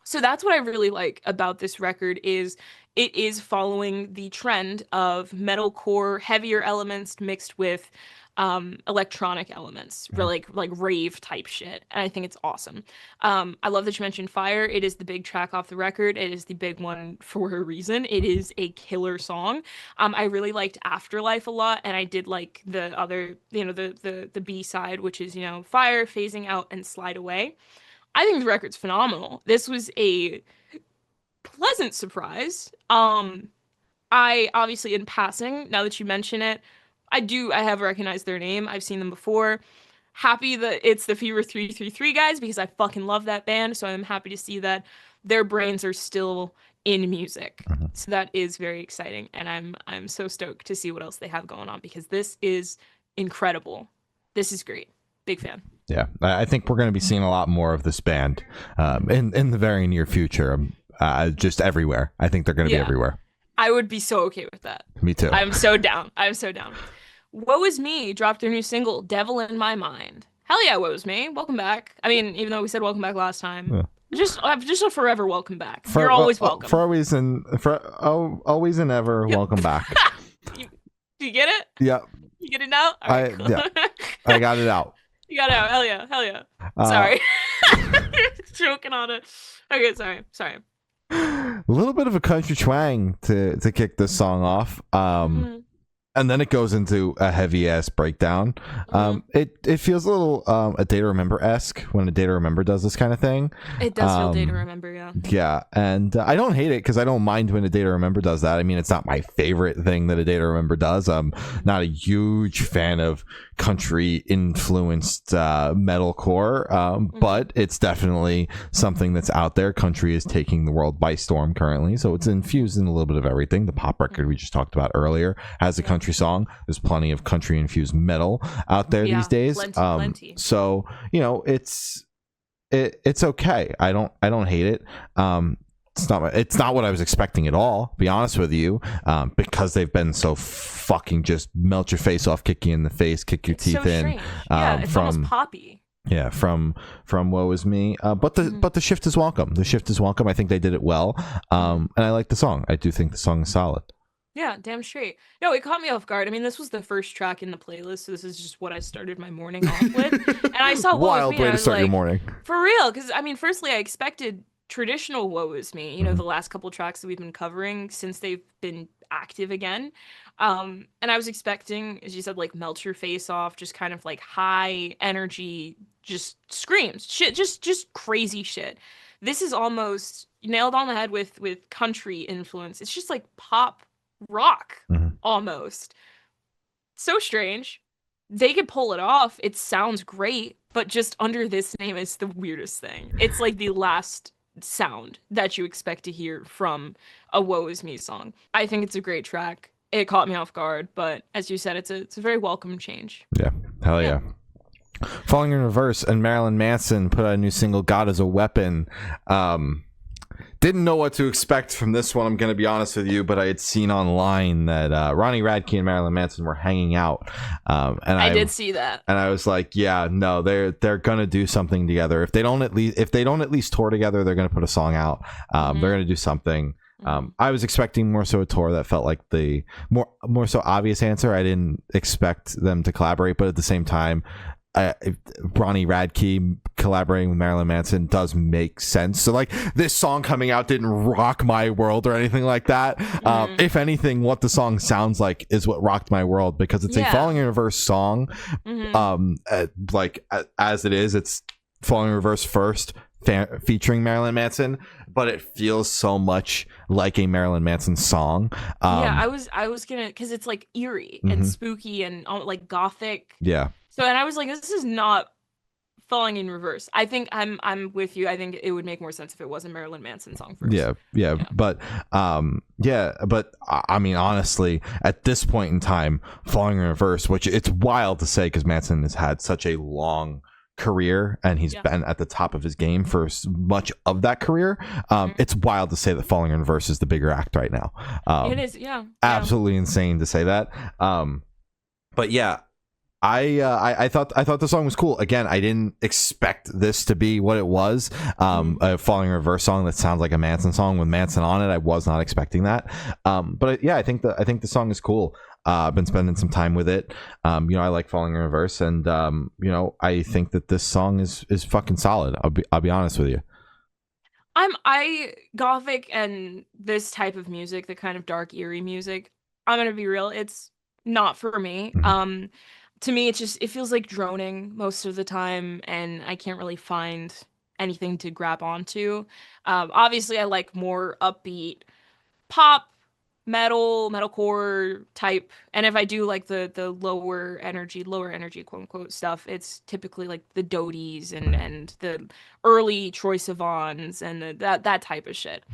so that's what I really like about this record is it is following the trend of metalcore heavier elements mixed with electronic elements, Mhm. really like rave type shit. And I think it's awesome. I love that you mentioned Fire. It is the big track off the record. It is the big one for a reason. It is a killer song. I really liked Afterlife a lot, and I did like the other, the B side, which is, Fire, Phasing Out, and Slide Away. I think the record's phenomenal. This was a pleasant surprise. I obviously in passing, now that you mention it, I have recognized their name. I've seen them before. Happy that it's the Fever 333 guys because I fucking love that band, so I'm happy to see that their brains are still in music. Mhm. So that is very exciting and I'm so stoked to see what else they have going on because this is incredible. This is great. Big fan. Yeah, I think we're going to be seeing a lot more of this band in the very near future. Just everywhere. I think they're going to be Yeah. everywhere. I would be so okay with that. Me too. I'm so down. I'm so down. Woe Is Me dropped their new single, Devil in My Mind. Hell yeah, Woe Is Me. Welcome back. I mean, even though we said welcome back last time, Yeah. just a forever welcome back. You're always welcome. Always and ever. Yep. Welcome back. Do you get it? Yeah, You get it now? All right, cool. I got it out. You got it out. Hell yeah. Hell yeah. Uh, Sorry. Joking on it. Okay, sorry. A little bit of a country twang to kick this song off. Mhm. And then it goes into a heavy ass breakdown. Mhm. It feels a little a Day to Remember esque when a Day to Remember does this kind of thing. It does feel Day to Remember, yeah. Yeah, and I don't hate it because I don't mind when a Day to Remember does that. I mean, it's not my favorite thing that a Day to Remember does. I'm not a huge fan of country influenced metalcore, but it's definitely something that's out there. Country is taking the world by storm currently, so it's infused in a little bit of everything. The pop record we just talked about earlier has a country song. There's plenty of country infused metal out there these days. Plenty. So it's okay. I don't hate it. It's not what I was expecting at all, to be honest with you, because they've been so fucking just melt your face off, kick you in the face, kick your teeth so in. strange. Yeah, it's almost poppy. Yeah, from Woe Is Me. But the shift is welcome. The shift is welcome. I think they did it well. And I like the song. I do think the song is solid. Yeah, damn straight. No, it caught me off guard. I mean, this was the first track in the playlist, so this is just what I started my morning off with. And I saw Woe Wild Is Me, way and I to was start your like, morning. for real, because I mean, firstly, I expected traditional Woe Is Me, the last couple tracks that we've been covering since they've been active again. And I was expecting, as you said, like melt your face off, just kind of like high energy, just screams, shit, just crazy shit. This is almost nailed on the head with country influence. It's just like pop rock almost. So strange. They could pull it off. It sounds great, but just under this name is the weirdest thing. It's like the last sound that you expect to hear from a Woe Is Me song. I think it's a great track. It caught me off guard, but as you said, it's a very welcome change. Yeah. Hell yeah. Falling in Reverse and Marilyn Manson put out a new single, God is a Weapon. Didn't know what to expect from this one, I'm going to be honest with you, but I had seen online that Ronnie Radke and Marilyn Manson were hanging out. And I did see that. And I was like, yeah, no, they're going to do something together. If they don't at least tour together, they're going to put a song out. They're going to do something. I was expecting more so a tour that felt like the more so obvious answer. I didn't expect them to collaborate, but at the same time, Ronnie Radke collaborating with Marilyn Manson does make sense. So like this song coming out didn't rock my world or anything like that. If anything, what the song sounds like is what rocked my world, because it's a Falling in Reverse song. Like as it is, it's Falling in Reverse first, featuring Marilyn Manson, but it feels so much like a Marilyn Manson song. I was gonna, because it's like eerie and spooky and like gothic. Yeah. So, and I was like, this is not Falling in Reverse. I think I'm with you. I think it would make more sense if it was a Marilyn Manson song first. Yeah, Yeah. but I mean, honestly, at this point in time, Falling in Reverse, which it's wild to say because Manson has had such a long career and he's Yeah. been at the top of his game for much of that career. It's wild to say that Falling in Reverse is the bigger act right now. It is, yeah. Absolutely insane to say that. But yeah, I thought the song was cool. Again, I didn't expect this to be what it was. A Falling in Reverse song that sounds like a Manson song with Manson on it. I was not expecting that. But yeah, I think the song is cool. I've been spending some time with it. I like Falling in Reverse, and I think that this song is fucking solid. I'll be honest with you. I gothic and this type of music, the kind of dark eerie music, I'm gonna be real, it's not for me. To me it feels like droning most of the time, and I can't really find anything to grab onto. Obviously I like more upbeat pop, metalcore type. And if I do like the lower energy quote unquote stuff, it's typically like the Doties and the early Troye Sivans and that type of shit.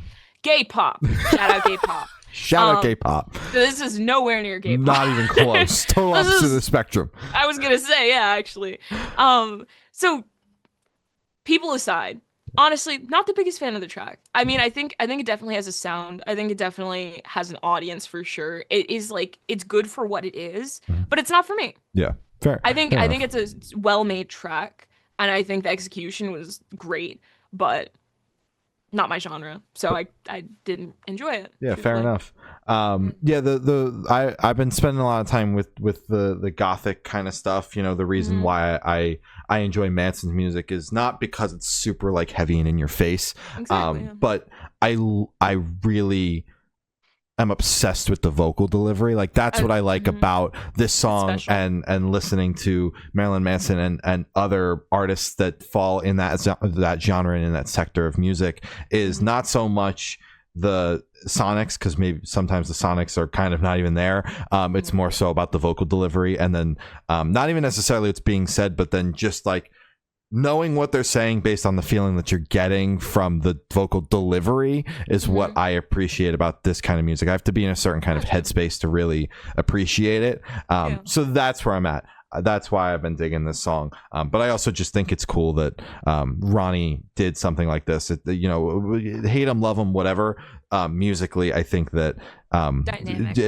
Gay pop. Shout out gay pop. Shout out gay pop. This is nowhere near gay pop. Not even close. Total opposite of the spectrum. I was gonna say, yeah, actually. So people aside, honestly, not the biggest fan of the track. I mean, I think it definitely has a sound. I think it definitely has an audience for sure. It is like it's good for what it is, but it's not for me. Yeah, fair. I think it's a well-made track, and I think the execution was great, but not my genre. So I didn't enjoy it. Yeah, fair enough. I've been spending a lot of time with the gothic kind of stuff. The reason why I enjoy Manson's music is not because it's super like heavy and in your face. Exactly, yeah. But I really am obsessed with the vocal delivery. Like that's what I like about this song and listening to Marilyn Manson and other artists that fall in that genre and in that sector of music is not so much the sonics, because maybe sometimes the sonics are kind of not even there. It's more so about the vocal delivery, and then not even necessarily what's being said, but then just like knowing what they're saying based on the feeling that you're getting from the vocal delivery is what I appreciate about this kind of music. I have to be in a certain kind of headspace to really appreciate it. So that's where I'm at. That's why I've been digging this song. But I also just think it's cool that Ronnie did something like this. Hate him, love him, whatever. Musically, I think that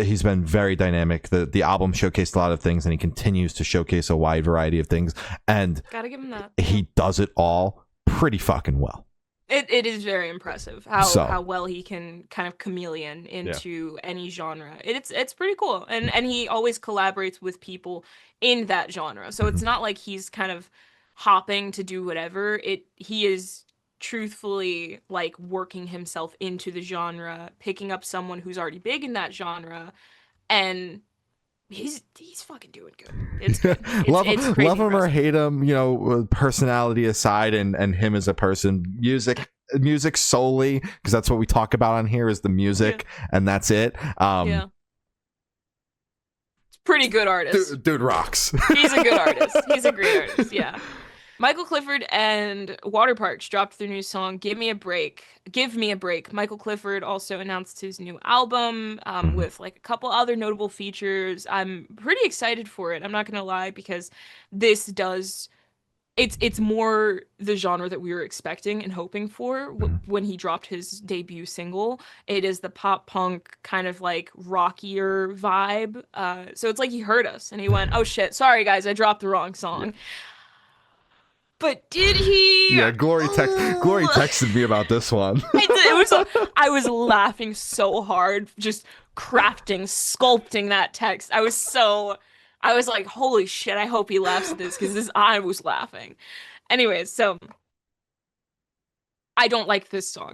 he's been very dynamic. The album showcased a lot of things, and he continues to showcase a wide variety of things. And gotta give him that. He does it all pretty fucking well. It is very impressive how well he can kind of chameleon into any genre. It's pretty cool, and he always collaborates with people in that genre. So it's not like he's kind of hopping to do whatever. He is truthfully like working himself into the genre, picking up someone who's already big in that genre, and he's fucking doing good. It's good. Love it's him impressive. or hate him, personality aside, and him as a person, music solely, because that's what we talk about on here is the music, and that's it. Yeah. It's pretty good artist. Dude rocks. He's a good artist. He's a great artist. Yeah. Michael Clifford and Waterparks dropped their new song, Give Me a Break. Give Me a Break. Michael Clifford also announced his new album with like a couple other notable features. I'm pretty excited for it. I'm not going to lie, because this does... It's more the genre that we were expecting and hoping for when he dropped his debut single. It is the pop punk kind of like rockier vibe. So it's like he heard us and he went, "Oh shit, sorry guys, I dropped the wrong song." But did he? Yeah, Glory texted me about this one. I was laughing so hard, just sculpting that text. I was like, holy shit, I hope he laughs at this, because I was laughing. Anyways, so I don't like this song.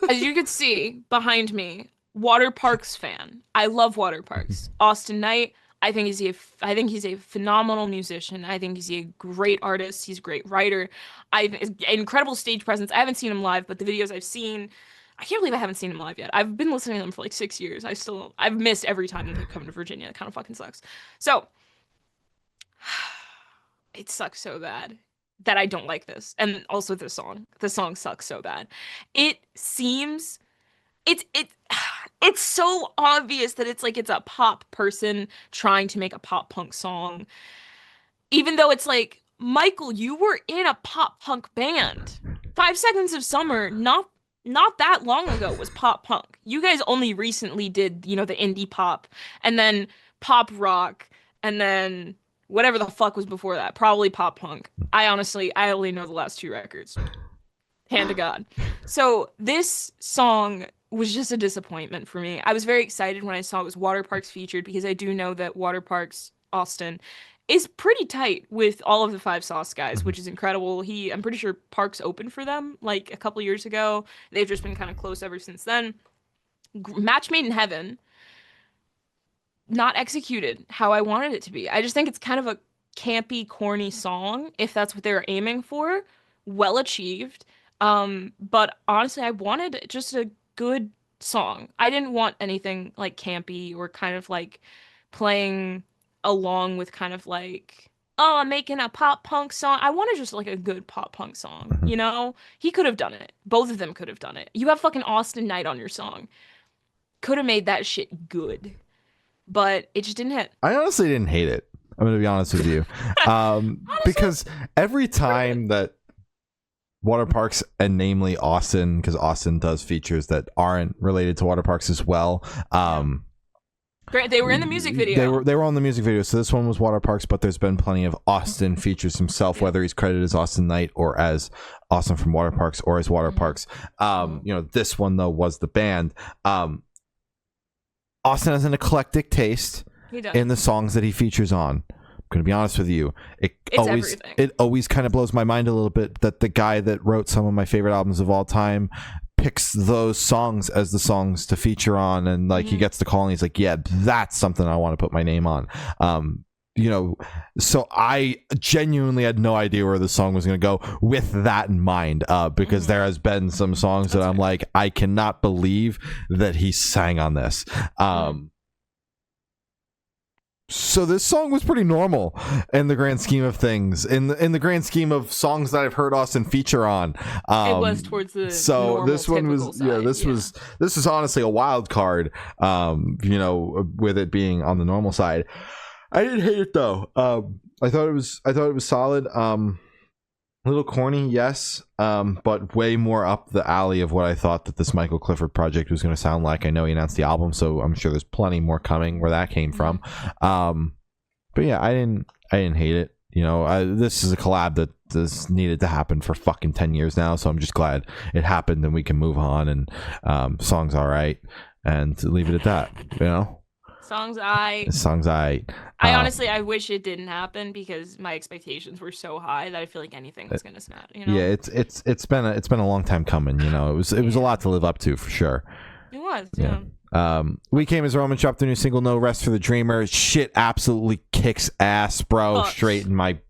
As you can see behind me, Waterparks fan. I love Waterparks. Austin Knight, I think he's a phenomenal musician. I think he's a great artist. He's a great writer. Incredible stage presence. I haven't seen him live, but the videos I've seen, I can't believe I haven't seen him live yet. I've been listening to them for like 6 years. I've missed every time they come to Virginia. It kind of fucking sucks. So, it sucks so bad. that I don't like this. And also this song. The song sucks so bad. It seems it it's so obvious that it's like it's a pop person trying to make a pop punk song. Even though it's like, Michael, you were in a pop punk band. 5 Seconds of Summer, not that long ago, was pop punk. You guys only recently did, the indie pop and then pop rock and then whatever the fuck was before that. Probably pop punk. I only know the last two records. Hand to God. So this song was just a disappointment for me. I was very excited when I saw it was Water Parks featured because I do know that Water Parks Austin is pretty tight with all of the Five Sauce guys, which is incredible. I'm pretty sure Parks opened for them like a couple years ago. They've just been kind of close ever since then. Match Made in Heaven, not executed how I wanted it to be. I just think it's kind of a campy, corny song, if that's what they were aiming for. Well achieved. But honestly, I wanted just a good song. I didn't want anything like campy or kind of like playing along with kind of like, oh, I'm making a pop punk song. I wanted just like a good pop punk song, Mhm. you know? He could have done it. Both of them could have done it. You have fucking Austin Knight on your song. Could have made that shit good, but it just didn't hit. I honestly didn't hate it. I'm going to be honest with you. Honestly, Because every time that water parks, and namely Austin, because Austin does features that aren't related to water parks as well. great. They were in the music video. They were on the music video. So this one was water parks, but there's been plenty of Austin features himself, whether he's credited as Austin Knight or as Austin from Water Parks or as Water Parks. This one though was the band. Austin has an eclectic taste in the songs that he features on. I'm going to be honest with you. It always kind of blows my mind a little bit that the guy that wrote some of my favorite albums of all time picks those songs as the songs to feature on, and like he gets the call and he's like, yeah, that's something I want to put my name on. So I genuinely had no idea where the song was going to go with that in mind, because there has been some songs that I'm like, I cannot believe that he sang on this. So this song was pretty normal in the grand scheme of things, in the grand scheme of songs that I've heard Austin feature on. It was towards the normal, this one was side. This was honestly a wild card. With it being on the normal side. I didn't hate it though. I thought it was solid. A little corny, yes, but way more up the alley of what I thought that this Michael Clifford project was going to sound like. I know he announced the album, so I'm sure there's plenty more coming where that came from. But yeah, I didn't hate it. This is a collab that this needed to happen for fucking 10 years now, so I'm just glad it happened and we can move on, and song's all right, and leave it at that. Songs I honestly, I wish it didn't happen because my expectations were so high that I feel like anything was gonna smash. Yeah, it's been a long time coming. It was a lot to live up to for sure. It was, yeah. We Came as Roman dropped their new single, No Rest for the Dreamer. Shit absolutely kicks ass, bro. Fucks.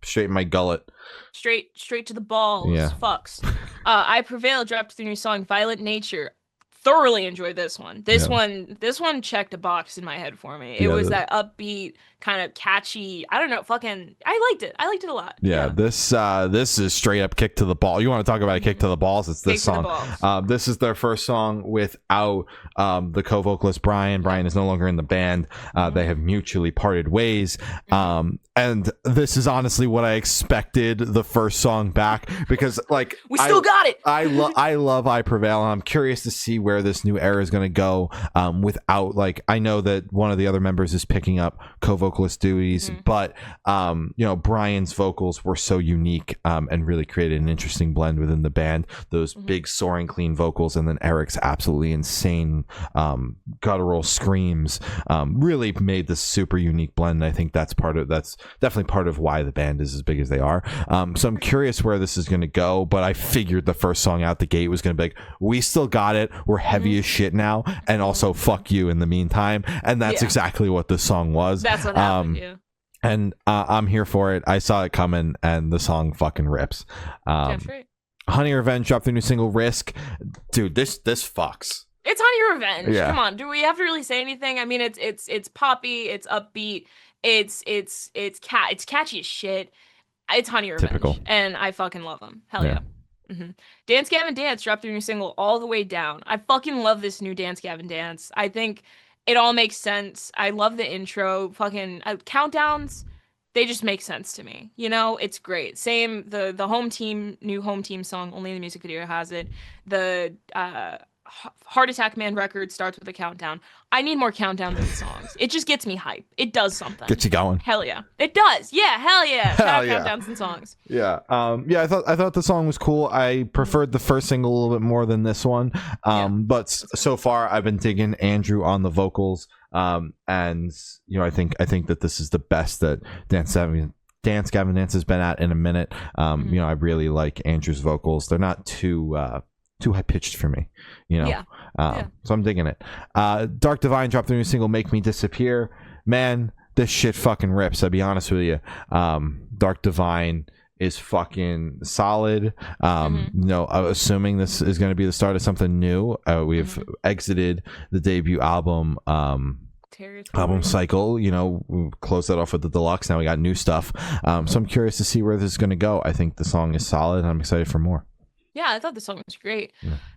Straight in my gullet. Straight to the balls. Yeah. Fucks. I Prevail dropped their new song, Violent Nature. Thoroughly enjoyed this one. This one checked a box in my head for me. It was that upbeat, kind of catchy. I don't know, I liked it. I liked it a lot. Yeah. This is straight up kick to the ball. You want to talk about a kick to the balls? It's this song. This is their first song without the co-vocalist Brian. Brian is no longer in the band. They have mutually parted ways. And this is honestly what I expected the first song back, because like we still got it. I love I Prevail, and I'm curious to see where this new era is going to go. Without, like, I know that one of the other members is picking up co-vocalist duties, but Brian's vocals were so unique and really created an interesting blend within the band. Those big soaring clean vocals, and then Eric's absolutely insane guttural screams really made this super unique blend. And I think that's definitely part of why the band is as big as they are. So I'm curious where this is going to go, but I figured the first song out the gate was going to be like, we still got it, we're heavy as shit now, and also fuck you in the meantime. And that's exactly what this song was. That's what happened. Yeah. And I'm here for it. I saw it coming, and the song fucking rips. Right. Honey Revenge dropped their new single, Risk. Dude, this fucks. It's Honey Revenge. Yeah. Come on, do we have to really say anything? I mean, it's poppy, it's upbeat, it's catchy as shit. It's Honey Typical. Revenge, and I fucking love them. Hell Yeah. yeah. Dance Gavin Dance dropped their new single All the Way Down. I fucking love this new Dance Gavin Dance. I think it all makes sense. I love the intro. Fucking countdowns, they just make sense to me. You know, it's great. Same the home team new home team song. Only the music video has it. The Heart Attack Man record starts with a countdown. I need more countdowns in songs. It just gets me hype. It does something. Get you going. Hell yeah. It does. Yeah, hell yeah. Shout Hell out yeah. countdowns and songs. Yeah. Yeah. I thought the song was cool. I preferred the first single a little bit more than this one. But so far I've been digging Andrew on the vocals. And you know, I think that this is the best that Gavin Dance has been at in a minute. You know, I really like Andrew's vocals. They're not too high pitched for me, you know. So I'm digging it. Dark Divine dropped their new single "Make Me Disappear." Man, this shit fucking rips. I'll be honest with you. Dark Divine is fucking solid. You know, assuming this is going to be the start of something new. We've exited the debut album cycle. You know, we closed that off with the deluxe. Now we got new stuff. So I'm curious to see where this is going to go. I think the song is solid, and I'm excited for more. Yeah, I thought the song was great.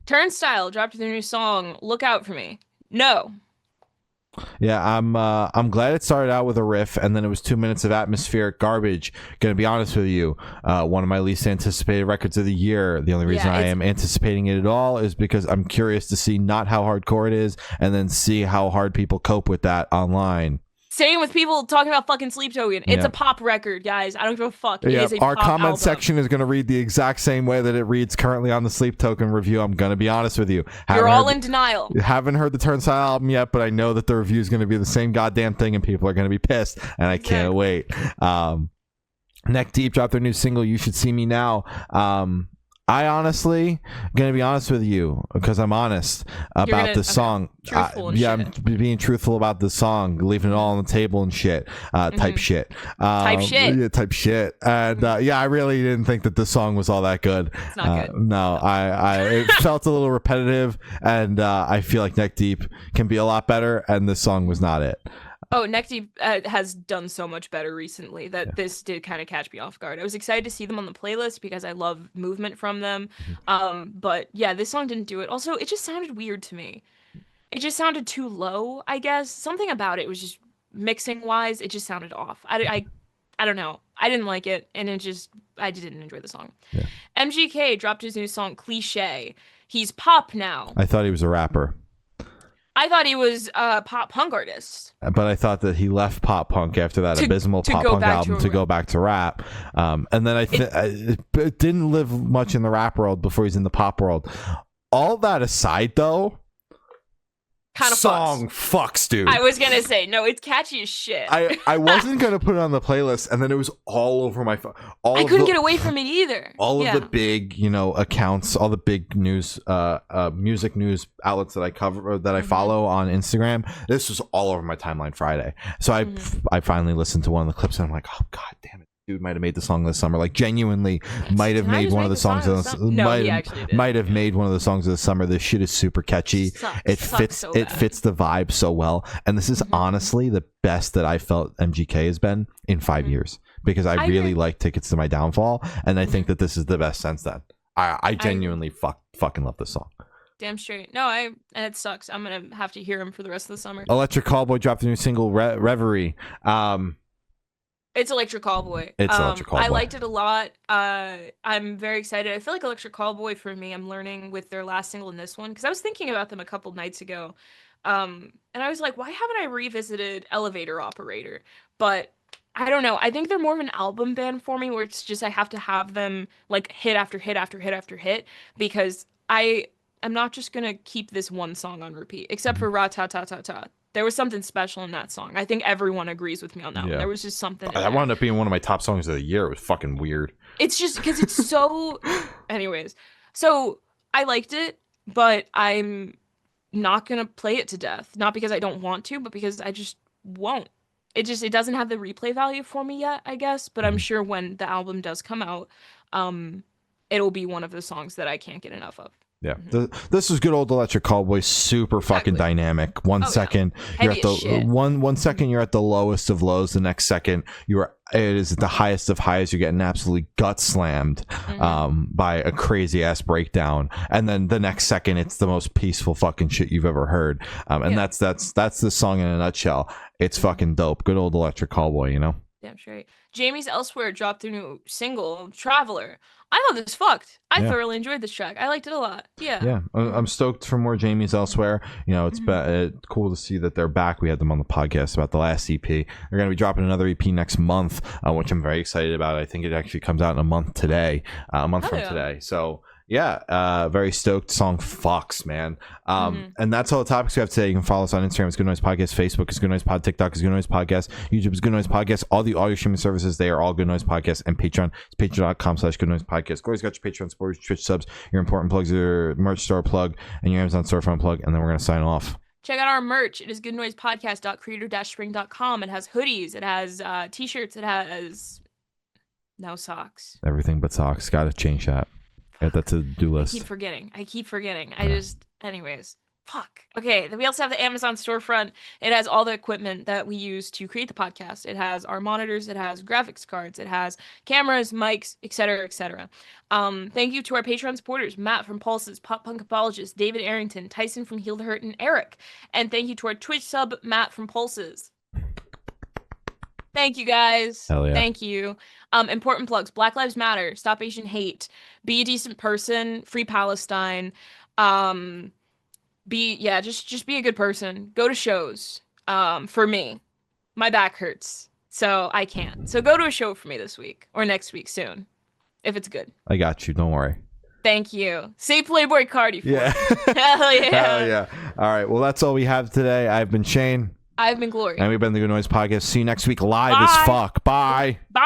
Turnstile dropped their new song, Look Out For Me. No. Yeah, I'm glad it started out with a riff and then it was 2 minutes of atmospheric garbage. Gonna be honest with you, one of my least anticipated records of the year. The only reason I am anticipating it at all is because I'm curious to see not how hardcore it is and then see how hard people cope with that online. Same with people talking about fucking Sleep Token. It's a pop record, guys. I don't give a fuck. It is a our pop comment album. section is going to read the exact same way that it reads currently on the Sleep Token review. I'm going to be honest with you. You're all in denial. Haven't heard the Turnstile album yet, but I know that the review is going to be the same goddamn thing and people are going to be pissed, and I can't wait. Neck Deep dropped their new single, You Should See Me Now. I honestly, gonna be honest with you, because I'm honest about the song. I'm being truthful about the song, leaving it all on the table and shit. Type shit. Yeah, type shit. And I really didn't think that the song was all that good. It's not good. No, it felt a little repetitive, and I feel like Neck Deep can be a lot better, and this song was not it. Oh, Neck Deep has done so much better recently that this did kind of catch me off guard. I was excited to see them on the playlist because I love movement from them. But yeah, this song didn't do it. Also, it just sounded weird to me. It just sounded too low, I guess. Something about it was just mixing wise, it just sounded off. I don't know. I didn't like it, and I didn't enjoy the song. Yeah. MGK dropped his new song Cliche. He's pop now. I thought he was a rapper. I thought he was a pop punk artist. But I thought that he left pop punk after that abysmal pop punk album to go back to rap. And then it didn't live much in the rap world before he's in the pop world. All that aside, though, kind of fucks, dude. I was gonna say, no, it's catchy as shit. I wasn't gonna put it on the playlist, and then it was all over my phone. I couldn't get away from it either. All of the big, accounts, all the big news, music news outlets that I cover, that I follow on Instagram. This was all over my timeline Friday. So I finally listened to one of the clips, and I'm like, oh god damn it. Dude might have made the song this summer. Like, genuinely might have made one of the songs of the might have made one of the songs of the summer. This shit is super catchy. It fits the vibe so well. And this is honestly the best that I felt MGK has been in 5 years, because I really like Tickets to My Downfall, and I think that this is the best since then. I genuinely fucking love this song. Damn straight. No, and it sucks. I'm gonna have to hear him for the rest of the summer. Electric Callboy dropped a new single, Reverie. It's Electric Callboy. Electric Callboy. I liked it a lot. I'm very excited. I feel like Electric Callboy, for me, I'm learning with their last single and this one, because I was thinking about them a couple nights ago. And I was like, why haven't I revisited Elevator Operator? But I don't know. I think they're more of an album band for me, where it's just I have to have them like hit after hit after hit after hit, because I'm not just going to keep this one song on repeat, except for Ra-ta-ta-ta-ta. There was something special in that song. I think everyone agrees with me on that one. There was just something. That wound up being one of my top songs of the year. It was fucking weird. It's just because it's so... Anyways. So, I liked it, but I'm not going to play it to death. Not because I don't want to, but because I just won't. It doesn't have the replay value for me yet, I guess. But I'm sure when the album does come out, it'll be one of the songs that I can't get enough of. Yeah, this was good old Electric Callboy, super fucking dynamic. One second you're at the one second you're at the lowest of lows. The next second it is at the highest of highs. You're getting absolutely gut slammed by a crazy ass breakdown, and then the next second it's the most peaceful fucking shit you've ever heard. And that's the song in a nutshell. It's fucking dope. Good old Electric Callboy, you know. Damn straight. Jamie's Elsewhere dropped their new single, Traveler. I thought this fucked. I thoroughly enjoyed this track. I liked it a lot. Yeah. I'm stoked for more Jamie's Elsewhere. You know, it's cool to see that they're back. We had them on the podcast about the last EP. They're going to be dropping another EP next month, which I'm very excited about. I think it actually comes out in a month today, from today. So very stoked. Song fucks, man. And that's all the topics we have today. You can follow us on Instagram. It's Good Noise Podcast. Facebook is Good Noise Pod. TikTok is Good Noise Podcast. YouTube is Good Noise Podcast. All the audio streaming services, they are all Good Noise Podcast. And Patreon is patreon.com/Good Noise Podcast. Corey's got your Patreon supporters, Twitch subs, your important plugs, your merch store plug, and your Amazon storefront plug. And then we're going to sign off. Check out our merch. It is goodnoisepodcast.creator-spring.com. It has hoodies. It has t-shirts. It has no socks. Everything but socks. Got to change that. Add that to the do list. I keep forgetting. Anyways. Fuck. Okay, then we also have the Amazon storefront. It has all the equipment that we use to create the podcast. It has our monitors. It has graphics cards. It has cameras, mics, etc., etc. Thank you to our Patreon supporters, Matt from Pulses, Pop Punk Apologist, David Arrington, Tyson from Heal to Hurt, and Eric. And thank you to our Twitch sub, Matt from Pulses. Thank you, guys. Hell yeah. Thank you. Important plugs. Black Lives Matter. Stop Asian Hate. Be a decent person. Free Palestine. Just be a good person. Go to shows. For me, my back hurts, so I can't. So go to a show for me this week or next week soon, if it's good. I got you. Don't worry. Thank you. Say Playboy Cardi for me. Hell yeah. Hell yeah. All right. Well, that's all we have today. I've been Shane. I've been Gloria. And we've been the Good Noise Podcast. See you next week live as fuck. Bye. Bye.